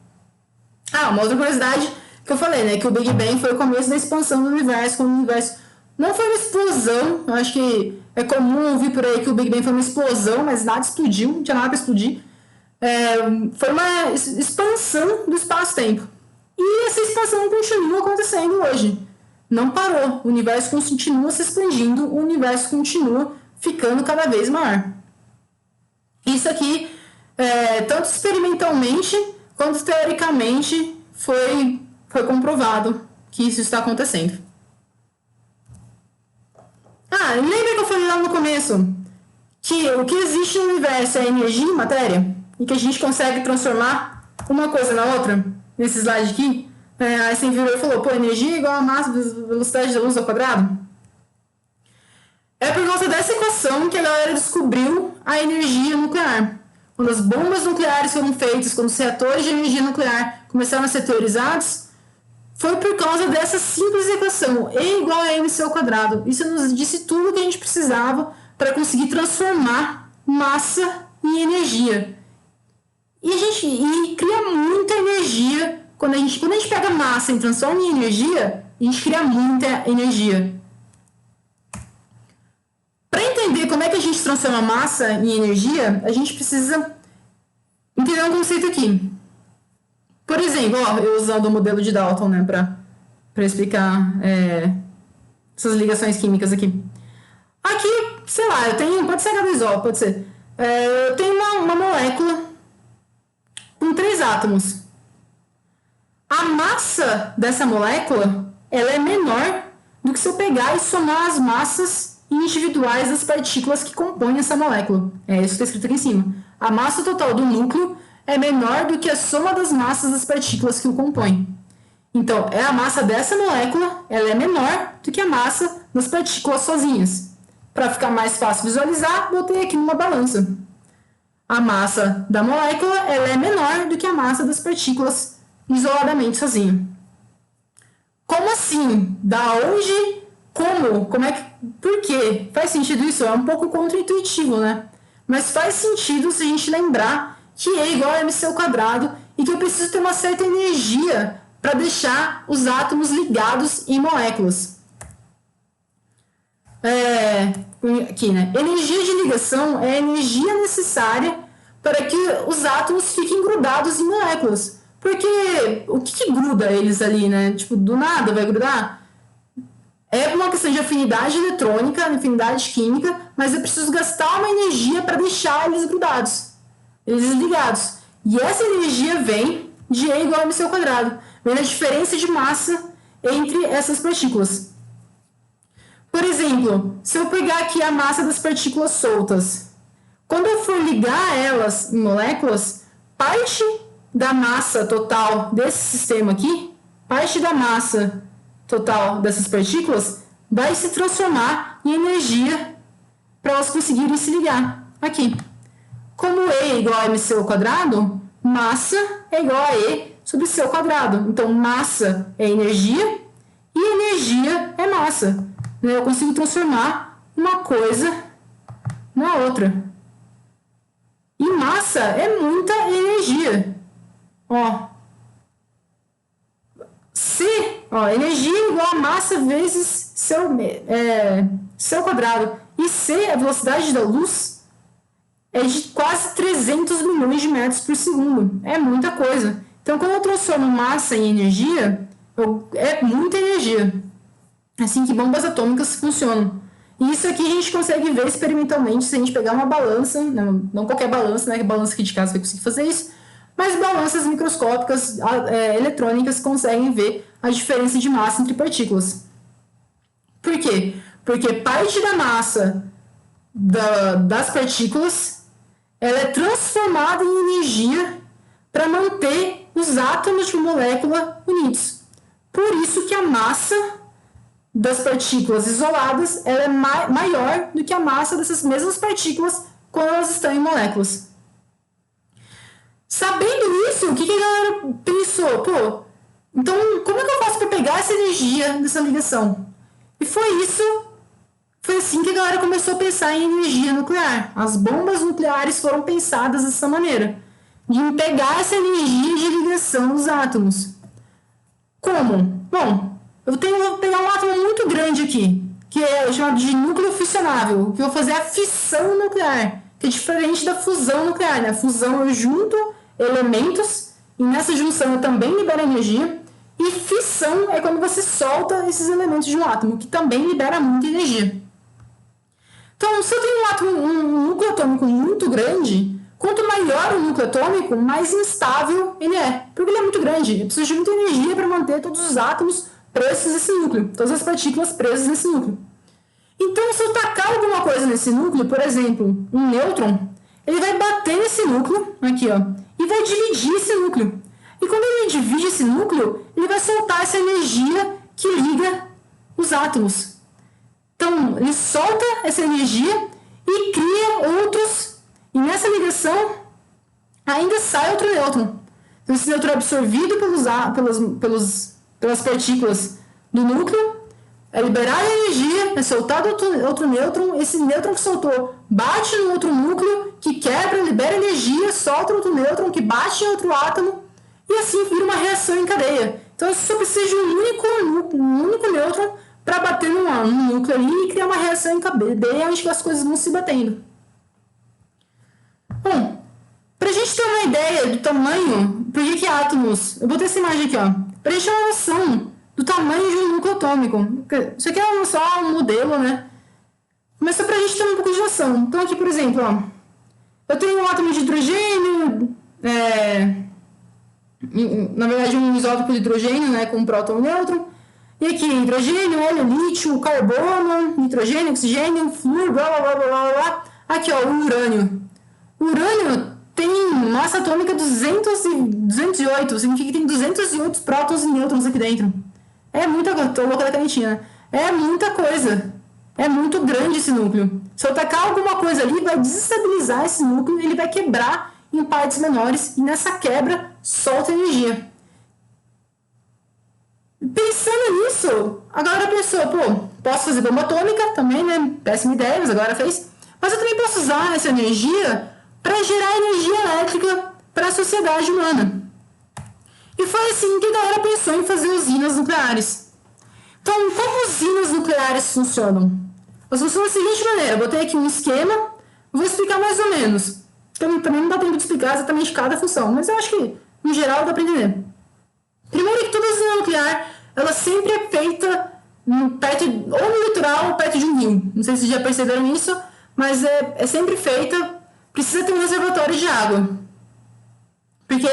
Uma outra curiosidade que eu falei, né? Que o Big Bang foi o começo da expansão do universo. Quando o universo não foi uma explosão, eu acho que é comum ouvir por aí que o Big Bang foi uma explosão, mas nada explodiu, não tinha nada para explodir. Foi uma expansão do espaço-tempo. E essa expansão continua acontecendo hoje. Não parou. O universo continua se expandindo, o universo continua ficando cada vez maior. Isso aqui, tanto experimentalmente quanto teoricamente, foi comprovado que isso está acontecendo. Lembra que eu falei lá no começo que o que existe no universo é energia e matéria? E que a gente consegue transformar uma coisa na outra? Nesse slide aqui, Einstein virou e falou, energia é igual a massa vezes velocidade da luz ao quadrado? É por causa dessa equação que a galera descobriu a energia nuclear. Quando as bombas nucleares foram feitas, quando os reatores de energia nuclear começaram a ser teorizados, foi por causa dessa simples equação, E igual a mc ao quadrado. Isso nos disse tudo o que a gente precisava para conseguir transformar massa em energia. E a gente cria muita energia. Quando a gente pega massa e transforma em energia, a gente cria muita energia. Para entender como é que a gente transforma massa em energia, a gente precisa entender um conceito aqui. Por exemplo, eu usando o modelo de Dalton, né, para explicar essas ligações químicas aqui. Aqui, sei lá, eu tenho, pode ser H2O, pode ser. Eu tenho uma molécula com 3 átomos. A massa dessa molécula, ela é menor do que se eu pegar e somar as massas individuais das partículas que compõem essa molécula. É isso que está escrito aqui em cima. A massa total do núcleo é menor do que a soma das massas das partículas que o compõem. Então, a massa dessa molécula ela é menor do que a massa das partículas sozinhas. Para ficar mais fácil visualizar, botei aqui numa balança. A massa da molécula ela é menor do que a massa das partículas isoladamente sozinha. Como assim? Da onde? Como? Por quê? Faz sentido isso? É um pouco contra-intuitivo, né? Mas faz sentido se a gente lembrar que E igual a mc ao quadrado e que eu preciso ter uma certa energia para deixar os átomos ligados em moléculas. Aqui, né? Energia de ligação é a energia necessária para que os átomos fiquem grudados em moléculas. Porque o que gruda eles ali, né? Tipo, do nada vai grudar? É uma questão de afinidade eletrônica, afinidade química, mas eu preciso gastar uma energia para deixar eles grudados, eles ligados. E essa energia vem de E igual a mc ao quadrado. Vem da diferença de massa entre essas partículas. Por exemplo, se eu pegar aqui a massa das partículas soltas, quando eu for ligar elas em moléculas, parte da massa total desse sistema aqui, parte da massa total dessas partículas vai se transformar em energia para elas conseguirem se ligar aqui. Como E igual a mc ao quadrado, massa é igual a E sobre c ao quadrado. Então, massa é energia e energia é massa. Eu consigo transformar uma coisa na outra. E massa é muita energia. Energia é igual a massa vezes c ao quadrado. E c, a velocidade da luz, é de quase 300 milhões de metros por segundo. É muita coisa. Então, quando eu transformo massa em energia, é muita energia. É assim que bombas atômicas funcionam. E isso aqui a gente consegue ver experimentalmente se a gente pegar uma balança, não qualquer balança, né, que balança aqui de casa vai conseguir fazer isso, mas balanças microscópicas eletrônicas conseguem ver a diferença de massa entre partículas. Por quê? Porque parte da massa das partículas ela é transformada em energia para manter os átomos de uma molécula unidos. Por isso que a massa das partículas isoladas ela é maior do que a massa dessas mesmas partículas quando elas estão em moléculas. Sabendo isso, o que a galera pensou? Pô, então como é que eu faço para pegar essa energia dessa ligação? E foi assim que a galera começou a pensar em energia nuclear. As bombas nucleares foram pensadas dessa maneira, de pegar essa energia de ligação dos átomos. Como? Bom, vou pegar um átomo muito grande aqui, que é chamado de núcleo fissionável, que eu vou fazer a fissão nuclear, que é diferente da fusão nuclear, né? A fusão eu junto elementos, e nessa junção eu também libero energia, e fissão é quando você solta esses elementos de um átomo, que também libera muita energia. Então, se eu tenho um núcleo atômico muito grande, quanto maior o núcleo atômico, mais instável ele é, porque ele é muito grande. Eu preciso de muita energia para manter todos os átomos presos nesse núcleo, todas as partículas presas nesse núcleo. Então, se eu tacar alguma coisa nesse núcleo, por exemplo, um nêutron, ele vai bater nesse núcleo, aqui ó, e vai dividir esse núcleo. E quando ele divide esse núcleo, ele vai soltar essa energia que liga os átomos. Então, ele solta essa energia e cria outros, e nessa ligação ainda sai outro nêutron. Então, esse nêutron é absorvido pelas partículas do núcleo, é liberada a energia, é soltado outro nêutron, esse nêutron que soltou bate no outro núcleo, que quebra, libera energia, solta outro nêutron, que bate em outro átomo, e assim vira uma reação em cadeia. Então, só precisa de um único nêutron para bater num núcleo ali e criar uma reação em cadeia onde as coisas vão se batendo. Bom, para a gente ter uma ideia do tamanho, por que átomos... Eu botei essa imagem aqui, ó. Para a gente ter uma noção do tamanho de um núcleo atômico. Isso aqui é só um modelo, né? Mas só para a gente ter um pouco de noção. Então aqui, por exemplo, ó, eu tenho um átomo de hidrogênio, na verdade um isótopo de hidrogênio, né, com um próton e um nêutron. E aqui, hidrogênio, hélio, lítio, carbono, nitrogênio, oxigênio, flúor, blá, blá, blá, blá, blá, blá. Aqui, ó, o urânio. O urânio tem massa atômica 208, significa que tem 208 prótons e nêutrons aqui dentro. É muita coisa, tô louca da canetinha. É muita coisa. É muito grande esse núcleo. Se eu tacar alguma coisa ali, vai desestabilizar esse núcleo, ele vai quebrar em partes menores, e nessa quebra, solta energia. Pensando nisso, a galera pensou, pô, posso fazer bomba atômica também, né? Péssima ideia, mas agora fez. Mas eu também posso usar essa energia para gerar energia elétrica para a sociedade humana. E foi assim que a galera pensou em fazer usinas nucleares. Então, como usinas nucleares funcionam? Elas funcionam da seguinte maneira, eu botei aqui um esquema, vou explicar mais ou menos. Também não dá tempo de explicar exatamente cada função, mas eu acho que, no geral, dá para entender. Primeiro que toda usina nuclear, ela sempre é feita perto, ou no litoral ou perto de um rio. Não sei se já perceberam isso, mas é sempre feita, precisa ter um reservatório de água. Porque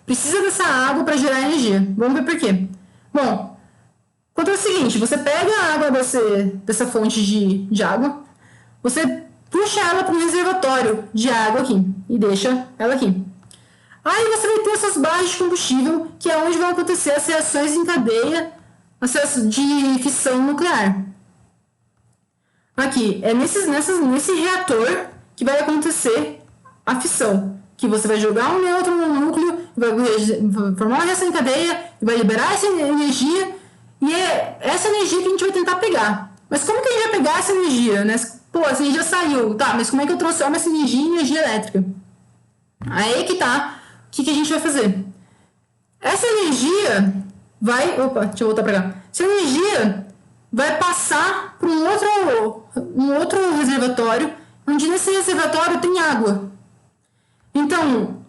precisa dessa água para gerar energia. Vamos ver por quê. Bom, quanto é o seguinte, você pega a água dessa fonte de água, você puxa ela para um reservatório de água aqui e deixa ela aqui. Aí você vai ter essas barras de combustível, que é onde vão acontecer as reações em cadeia de fissão nuclear. Aqui, é nesse reator que vai acontecer a fissão, que você vai jogar um nêutron no núcleo, vai formar uma reação em cadeia, vai liberar essa energia, e é essa energia que a gente vai tentar pegar. Mas como que a gente vai pegar essa energia, né? Pô, essa energia saiu, tá, mas como é que eu transformo essa energia em energia elétrica? Aí que tá. O que a gente vai fazer? Essa energia vai... Opa, deixa eu voltar pra cá. Essa energia vai passar para um outro reservatório, onde nesse reservatório tem água. Então,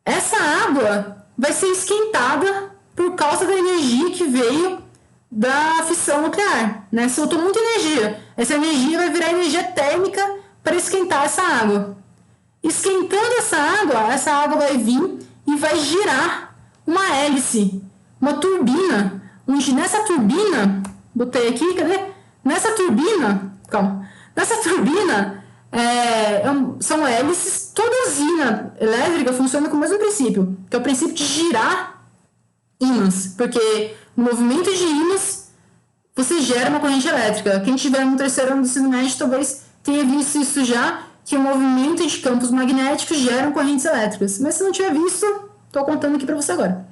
essa água vai ser esquentada por causa da energia que veio da fissão nuclear, né? Soltou muita energia. Essa energia vai virar energia térmica para esquentar essa água. Esquentando essa água vai vir e vai girar uma hélice, uma turbina, onde nessa turbina, botei aqui, cadê? Nessa turbina são hélices, toda usina elétrica funciona com o mesmo princípio, que é o princípio de girar ímãs, porque no movimento de ímãs, você gera uma corrente elétrica. Quem estiver no terceiro ano do ensino médio talvez tenha visto isso já, que o movimento de campos magnéticos geram correntes elétricas. Mas se não tiver visto, estou contando aqui para você agora.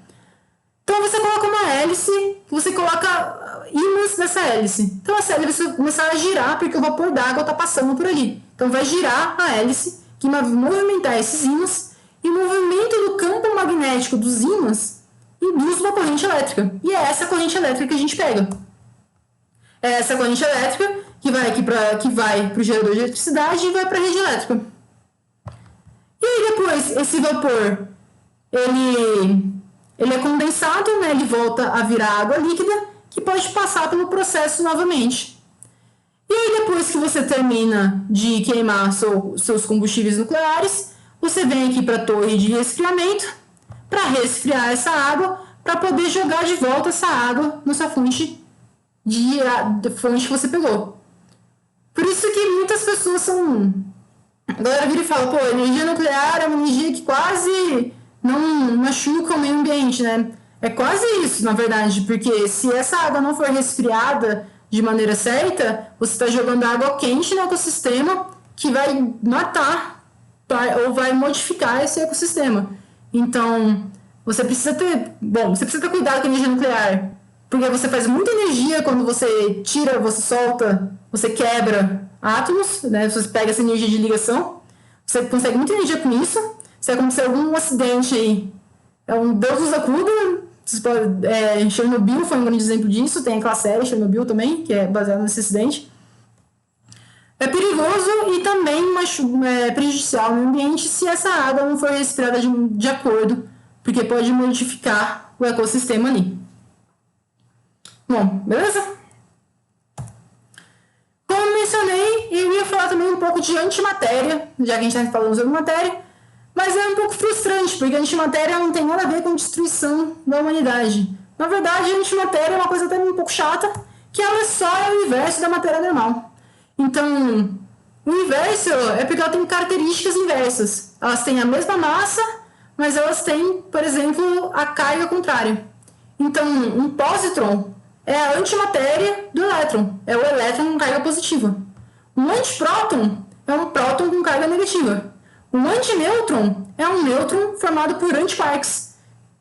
Então você coloca uma hélice, você coloca ímãs nessa hélice. Então essa hélice vai começar a girar porque o vapor d'água está passando por ali. Então vai girar a hélice, que vai movimentar esses ímãs, e o movimento do campo magnético dos ímãs induz uma corrente elétrica. E é essa corrente elétrica que a gente pega. É essa corrente elétrica que vai para o gerador de eletricidade e vai para a rede elétrica. E aí depois esse vapor, ele é condensado, né? Ele volta a virar água líquida, que pode passar pelo processo novamente. E aí depois que você termina de queimar seus combustíveis nucleares, você vem aqui para a torre de resfriamento para resfriar essa água, para poder jogar de volta essa água na sua fonte que você pegou. Por isso que muitas pessoas são... A galera vira e fala, pô, energia nuclear é uma energia que quase não machuca o meio ambiente, né? É quase isso, na verdade, porque se essa água não for resfriada de maneira certa, você está jogando água quente no ecossistema que vai matar ou vai modificar esse ecossistema. Então, você precisa ter cuidado com a energia nuclear, porque você faz muita energia quando você tira, você solta, você quebra átomos, né? Você pega essa energia de ligação, você consegue muita energia com isso. Se acontecer algum acidente aí, Deus nos acuda. Chernobyl foi um grande exemplo disso, tem aquela série Chernobyl também, que é baseada nesse acidente. É perigoso e também prejudicial no ambiente se essa água não for respirada de acordo, porque pode modificar o ecossistema ali. Bom, beleza? Como mencionei, eu ia falar também um pouco de antimatéria, já que a gente está falando sobre matéria, mas é um pouco frustrante, porque a antimatéria não tem nada a ver com destruição da humanidade. Na verdade, a antimatéria é uma coisa até um pouco chata, que ela só é o inverso da matéria normal. Então, o inverso é porque ela tem características inversas. Elas têm a mesma massa, mas elas têm, por exemplo, a carga contrária. Então, um pósitron é a antimatéria do elétron. É o elétron com carga positiva. Um antipróton é um próton com carga negativa. Um antinêutron é um nêutron formado por antiquarks.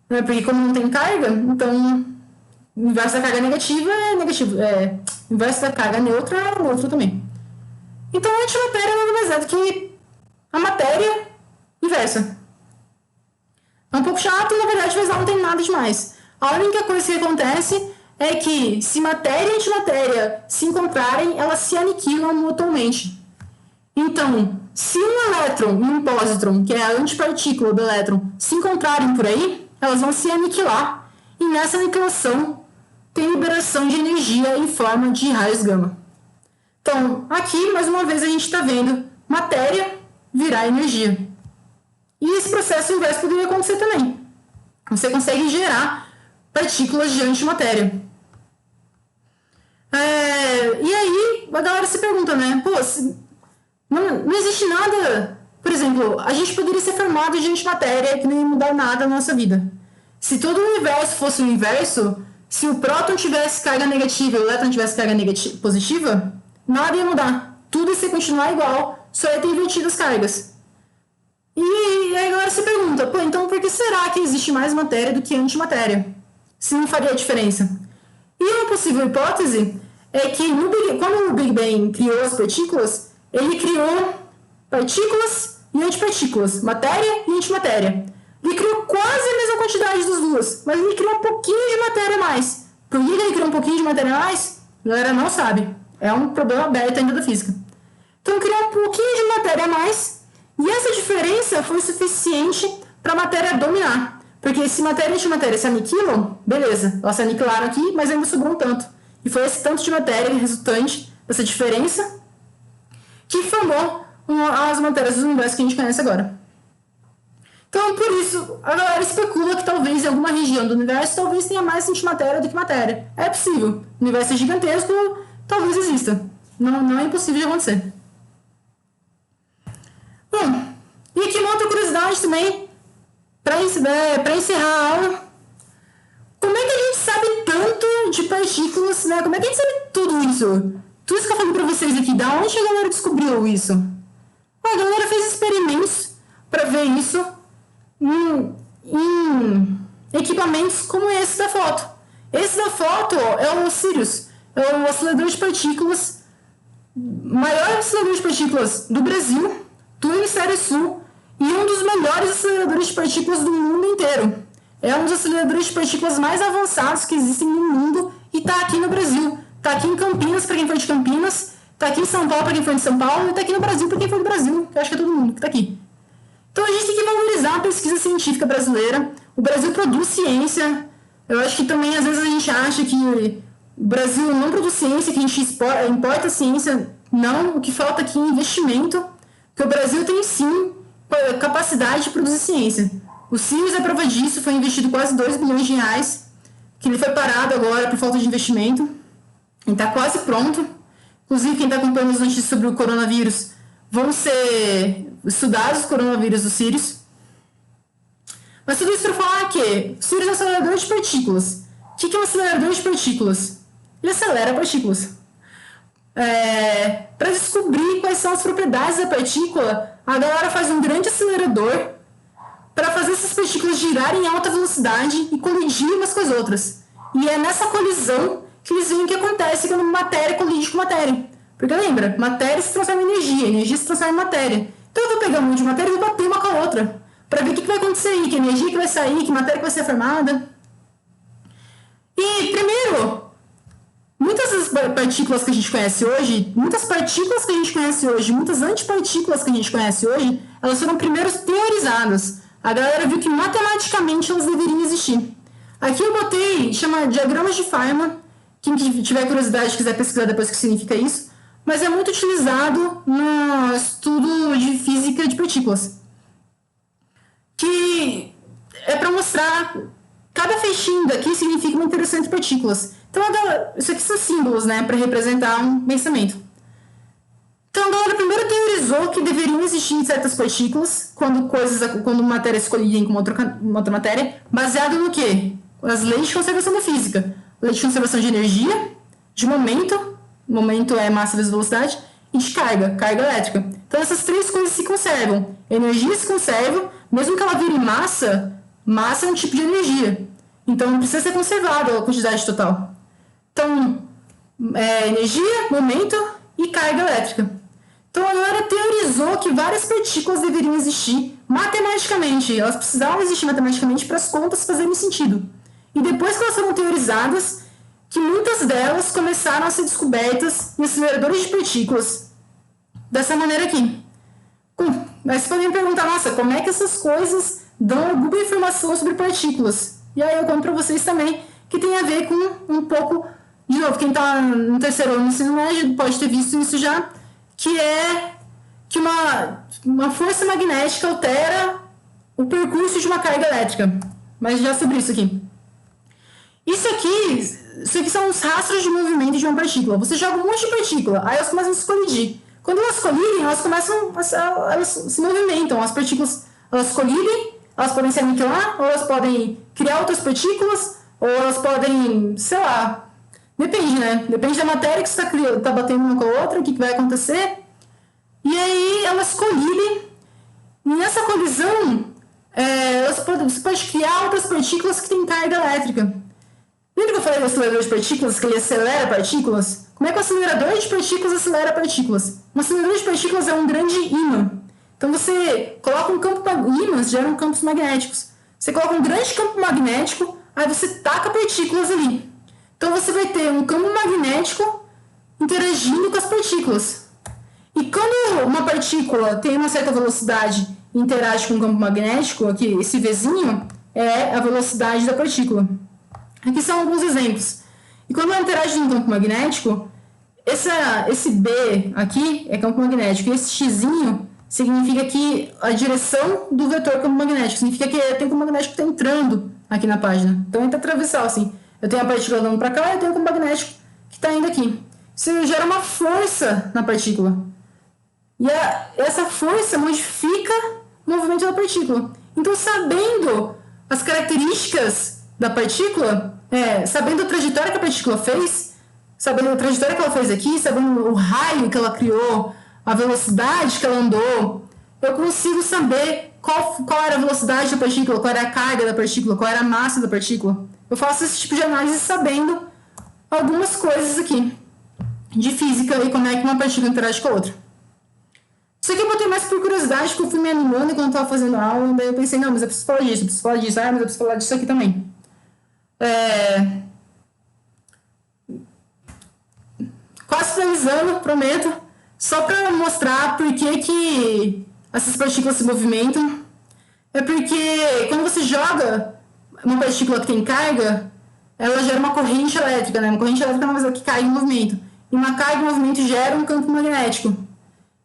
Porque como não tem carga, então o inverso da carga negativa é negativo. O inverso da carga neutra é neutro também. Então a antimatéria nada mais é do que a matéria inversa. É um pouco chato, na verdade, mas não tem nada demais. A única coisa que acontece é que se matéria e antimatéria se encontrarem, elas se aniquilam mutuamente. Então, se um elétron e um pósitron, que é a antipartícula do elétron, se encontrarem por aí, elas vão se aniquilar. E nessa aniquilação tem liberação de energia em forma de raios gama. Então, aqui, mais uma vez, a gente está vendo matéria virar energia. E esse processo inverso poderia acontecer também. Você consegue gerar partículas de antimatéria. E aí, a galera se pergunta, né? Pô, não existe nada... Por exemplo, a gente poderia ser formado de antimatéria que não ia mudar nada na nossa vida. Se todo o universo fosse o inverso, se o próton tivesse carga negativa e o elétron tivesse carga positiva, nada ia mudar. Tudo ia continuar igual, só ia ter invertido as cargas. E aí a galera se pergunta, pô, então por que será que existe mais matéria do que antimatéria? Se não faria diferença. E uma possível hipótese é que quando o Big Bang criou as partículas, ele criou partículas e antipartículas, matéria e antimatéria. Ele criou quase a mesma quantidade das duas, mas ele criou um pouquinho de matéria a mais. Por que ele criou um pouquinho de matéria a mais? A galera não sabe. É um problema aberto ainda da física. Então criou um pouquinho de matéria a mais, e essa diferença foi suficiente para a matéria dominar. Porque se matéria e antimatéria se aniquilam, beleza, elas se aniquilaram aqui, mas ainda sobrou um tanto. E foi esse tanto de matéria resultante dessa diferença que formou as matérias do universo que a gente conhece agora. Então, por isso, a galera especula que talvez em alguma região do universo talvez tenha mais antimatéria do que matéria. É possível. O universo é gigantesco, talvez exista. Não é impossível de acontecer. Bom, e aqui uma outra curiosidade também, para encerrar a aula. Como é que a gente sabe tanto tanto de partículas, né? Como é que a gente sabe tudo isso? Tudo isso que eu falei pra vocês aqui, da onde a galera descobriu isso? A galera fez experimentos para ver isso em equipamentos como esse da foto. Esse da foto é o Sirius, é o acelerador de partículas, maior acelerador de partículas do Brasil, do Hemisfério Sul, e um dos melhores aceleradores de partículas do mundo inteiro. É um dos aceleradores de partículas mais avançados que existem no mundo e está aqui no Brasil. Está aqui em Campinas, para quem for de Campinas, está aqui em São Paulo, para quem for de São Paulo, e está aqui no Brasil, para quem for do Brasil, que eu acho que é todo mundo que está aqui. Então a gente tem que valorizar a pesquisa científica brasileira. O Brasil produz ciência. Eu acho que também, às vezes, a gente acha que o Brasil não produz ciência, que a gente importa ciência. Não, o que falta aqui é investimento, porque o Brasil tem, sim, capacidade de produzir ciência. O Sirius é prova disso, foi investido quase 2 bilhões de reais, que ele foi parado agora por falta de investimento. Ele está quase pronto. Inclusive, quem está acompanhando as notícias sobre o coronavírus, vão ser estudados os coronavírus do Sirius. Mas tudo isso para falar que o Sirius é um acelerador de partículas. O que é um acelerador de partículas? Ele acelera partículas. Para descobrir quais são as propriedades da partícula, a galera faz um grande acelerador para fazer essas partículas girarem em alta velocidade e colidir umas com as outras. E é nessa colisão que eles veem o que acontece quando matéria colide com matéria. Porque lembra, matéria se transforma em energia, energia se transforma em matéria. Então eu vou pegar um monte de matéria e vou bater uma com a outra, para ver o que vai acontecer aí, que energia que vai sair, que matéria que vai ser formada. E primeiro, muitas das partículas que a gente conhece hoje, muitas antipartículas que a gente conhece hoje, elas foram primeiro teorizadas. A galera viu que matematicamente elas deveriam existir. Aqui eu botei, chama diagramas de Feynman. Quem tiver curiosidade quiser pesquisar depois o que significa isso. Mas é muito utilizado no estudo de física de partículas. Que é para mostrar, cada fechinho daqui significa uma interação entre partículas. Então, isso aqui são símbolos, né, para representar um pensamento. Então, a galera primeiro teorizou que deveriam existir certas partículas quando matérias colidem com uma outra matéria, baseado no quê? As leis de conservação da física. Lei de conservação de energia, de momento é massa vezes velocidade, e de carga elétrica. Então, essas três coisas se conservam. A energia se conserva, mesmo que ela vire massa é um tipo de energia. Então, não precisa ser conservada a quantidade total. Então, energia, momento e carga elétrica. Então, a galera teorizou que várias partículas deveriam existir matematicamente. Elas precisavam existir matematicamente para as contas fazerem sentido. E depois que elas foram teorizadas, que muitas delas começaram a ser descobertas em aceleradores de partículas. Dessa maneira aqui. Mas vocês podem me perguntar, nossa, como é que essas coisas dão alguma informação sobre partículas? E aí eu conto para vocês também que tem a ver com um pouco, de novo, quem está no terceiro ano do ensino médio pode ter visto isso já, que é que uma força magnética altera o percurso de uma carga elétrica. Mas já sobre isso aqui. Isso aqui são os rastros de movimento de uma partícula. Você joga um monte de partícula, aí elas começam a se colidir. Quando elas colidem, elas se movimentam. As partículas, elas colidem, elas podem se aniquilar, ou elas podem criar outras partículas, ou elas podem, sei lá, depende, né? Depende da matéria que você está batendo uma com a outra, o que vai acontecer. E aí elas colidem, e nessa colisão, você pode criar outras partículas que têm carga elétrica. Lembra que eu falei do acelerador de partículas, que ele acelera partículas? Como é que o acelerador de partículas acelera partículas? Um acelerador de partículas é um grande ímã. Então você coloca um campo... Ímãs geram campos magnéticos. Você coloca um grande campo magnético, aí você taca partículas ali. Então você vai ter um campo magnético interagindo com as partículas. E quando uma partícula tem uma certa velocidade e interage com um campo magnético, aqui, esse Vzinho é a velocidade da partícula. Aqui são alguns exemplos. E quando ela interage em campo magnético, esse B aqui é campo magnético. E esse Xzinho significa que a direção do vetor campo magnético. Significa que tem um campo magnético que está entrando aqui na página. Então, é transversal, assim. Eu tenho a partícula andando para cá e eu tenho um campo magnético que está indo aqui. Isso gera uma força na partícula. E essa força modifica o movimento da partícula. Então, sabendo as características da partícula, sabendo a trajetória que a partícula fez, sabendo a trajetória que ela fez aqui, sabendo o raio que ela criou, a velocidade que ela andou, eu consigo saber qual era a velocidade da partícula, qual era a carga da partícula, qual era a massa da partícula. Eu faço esse tipo de análise sabendo algumas coisas aqui de física e como é que uma partícula interage com a outra. Isso aqui eu botei mais por curiosidade, porque eu fui me animando enquanto eu estava fazendo a aula, daí eu pensei, não, mas eu preciso falar disso, eu preciso falar disso, mas eu preciso falar disso aqui também. Quase finalizando, prometo, só para mostrar por que essas partículas se movimentam. É porque quando você joga uma partícula que tem carga, ela gera uma corrente elétrica, né? Uma corrente elétrica é uma coisa que cai em movimento. E uma carga em movimento gera um campo magnético.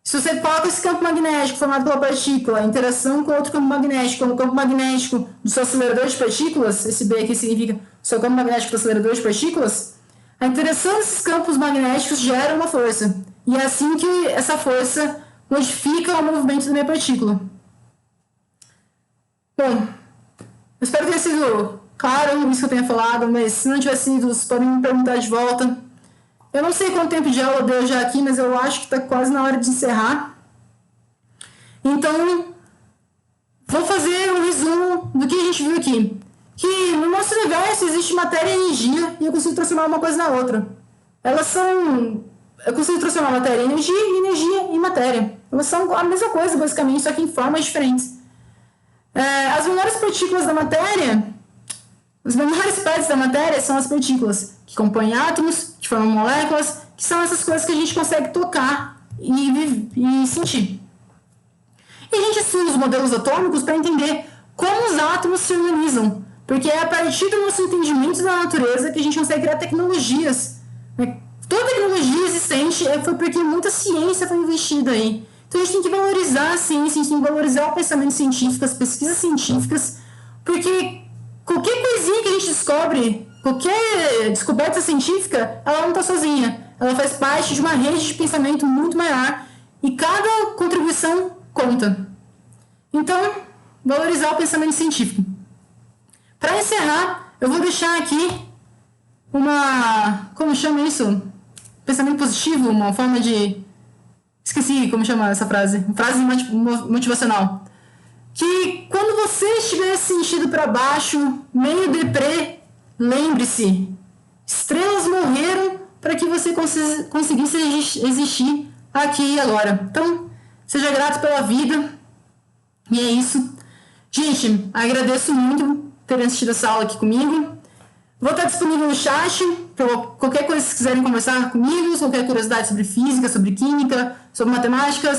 Se você coloca esse campo magnético formado pela partícula, a interação com outro campo magnético, como o campo magnético do seu acelerador de partículas, esse B aqui significa o seu campo magnético do acelerador de partículas, a interação desses campos magnéticos gera uma força. E é assim que essa força modifica o movimento da minha partícula. Bom, eu espero que tenha sido claro isso que eu tenha falado, mas se não tiver sido, vocês podem me perguntar de volta. Eu não sei quanto tempo de aula deu já aqui, mas eu acho que está quase na hora de encerrar. Então, vou fazer um resumo do que a gente viu aqui. Que no nosso universo existe matéria e energia e eu consigo transformar uma coisa na outra. Eu consigo transformar matéria em energia e energia em matéria. Elas são a mesma coisa, basicamente, só que em formas diferentes. As menores partículas da matéria, as menores partes da matéria são as partículas que compõem átomos, que formam moléculas, que são essas coisas que a gente consegue tocar e sentir. E a gente estuda os modelos atômicos para entender como os átomos se organizam, porque é a partir do nosso entendimento da natureza que a gente consegue criar tecnologias. Toda tecnologia existente foi porque muita ciência foi investida aí. Então a gente tem que valorizar a ciência, a gente tem que valorizar o pensamento científico, as pesquisas científicas, porque qualquer coisinha que a gente descobre, qualquer descoberta científica, ela não está sozinha. Ela faz parte de uma rede de pensamento muito maior e cada contribuição conta. Então, valorizar o pensamento científico. Para encerrar, eu vou deixar aqui como chama isso? Pensamento positivo, uma forma de... Esqueci como chama essa frase. Frase motivacional. Que quando você estiver sentido para baixo, meio deprê, lembre-se, estrelas morreram para que você conseguisse existir aqui e agora. Então, seja grato pela vida. E é isso. Gente, agradeço muito por terem assistido essa aula aqui comigo. Vou estar disponível no chat para qualquer coisa que vocês quiserem conversar comigo, qualquer curiosidade sobre física, sobre química, sobre matemática.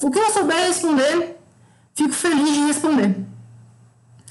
O que eu souber responder, fico feliz de responder.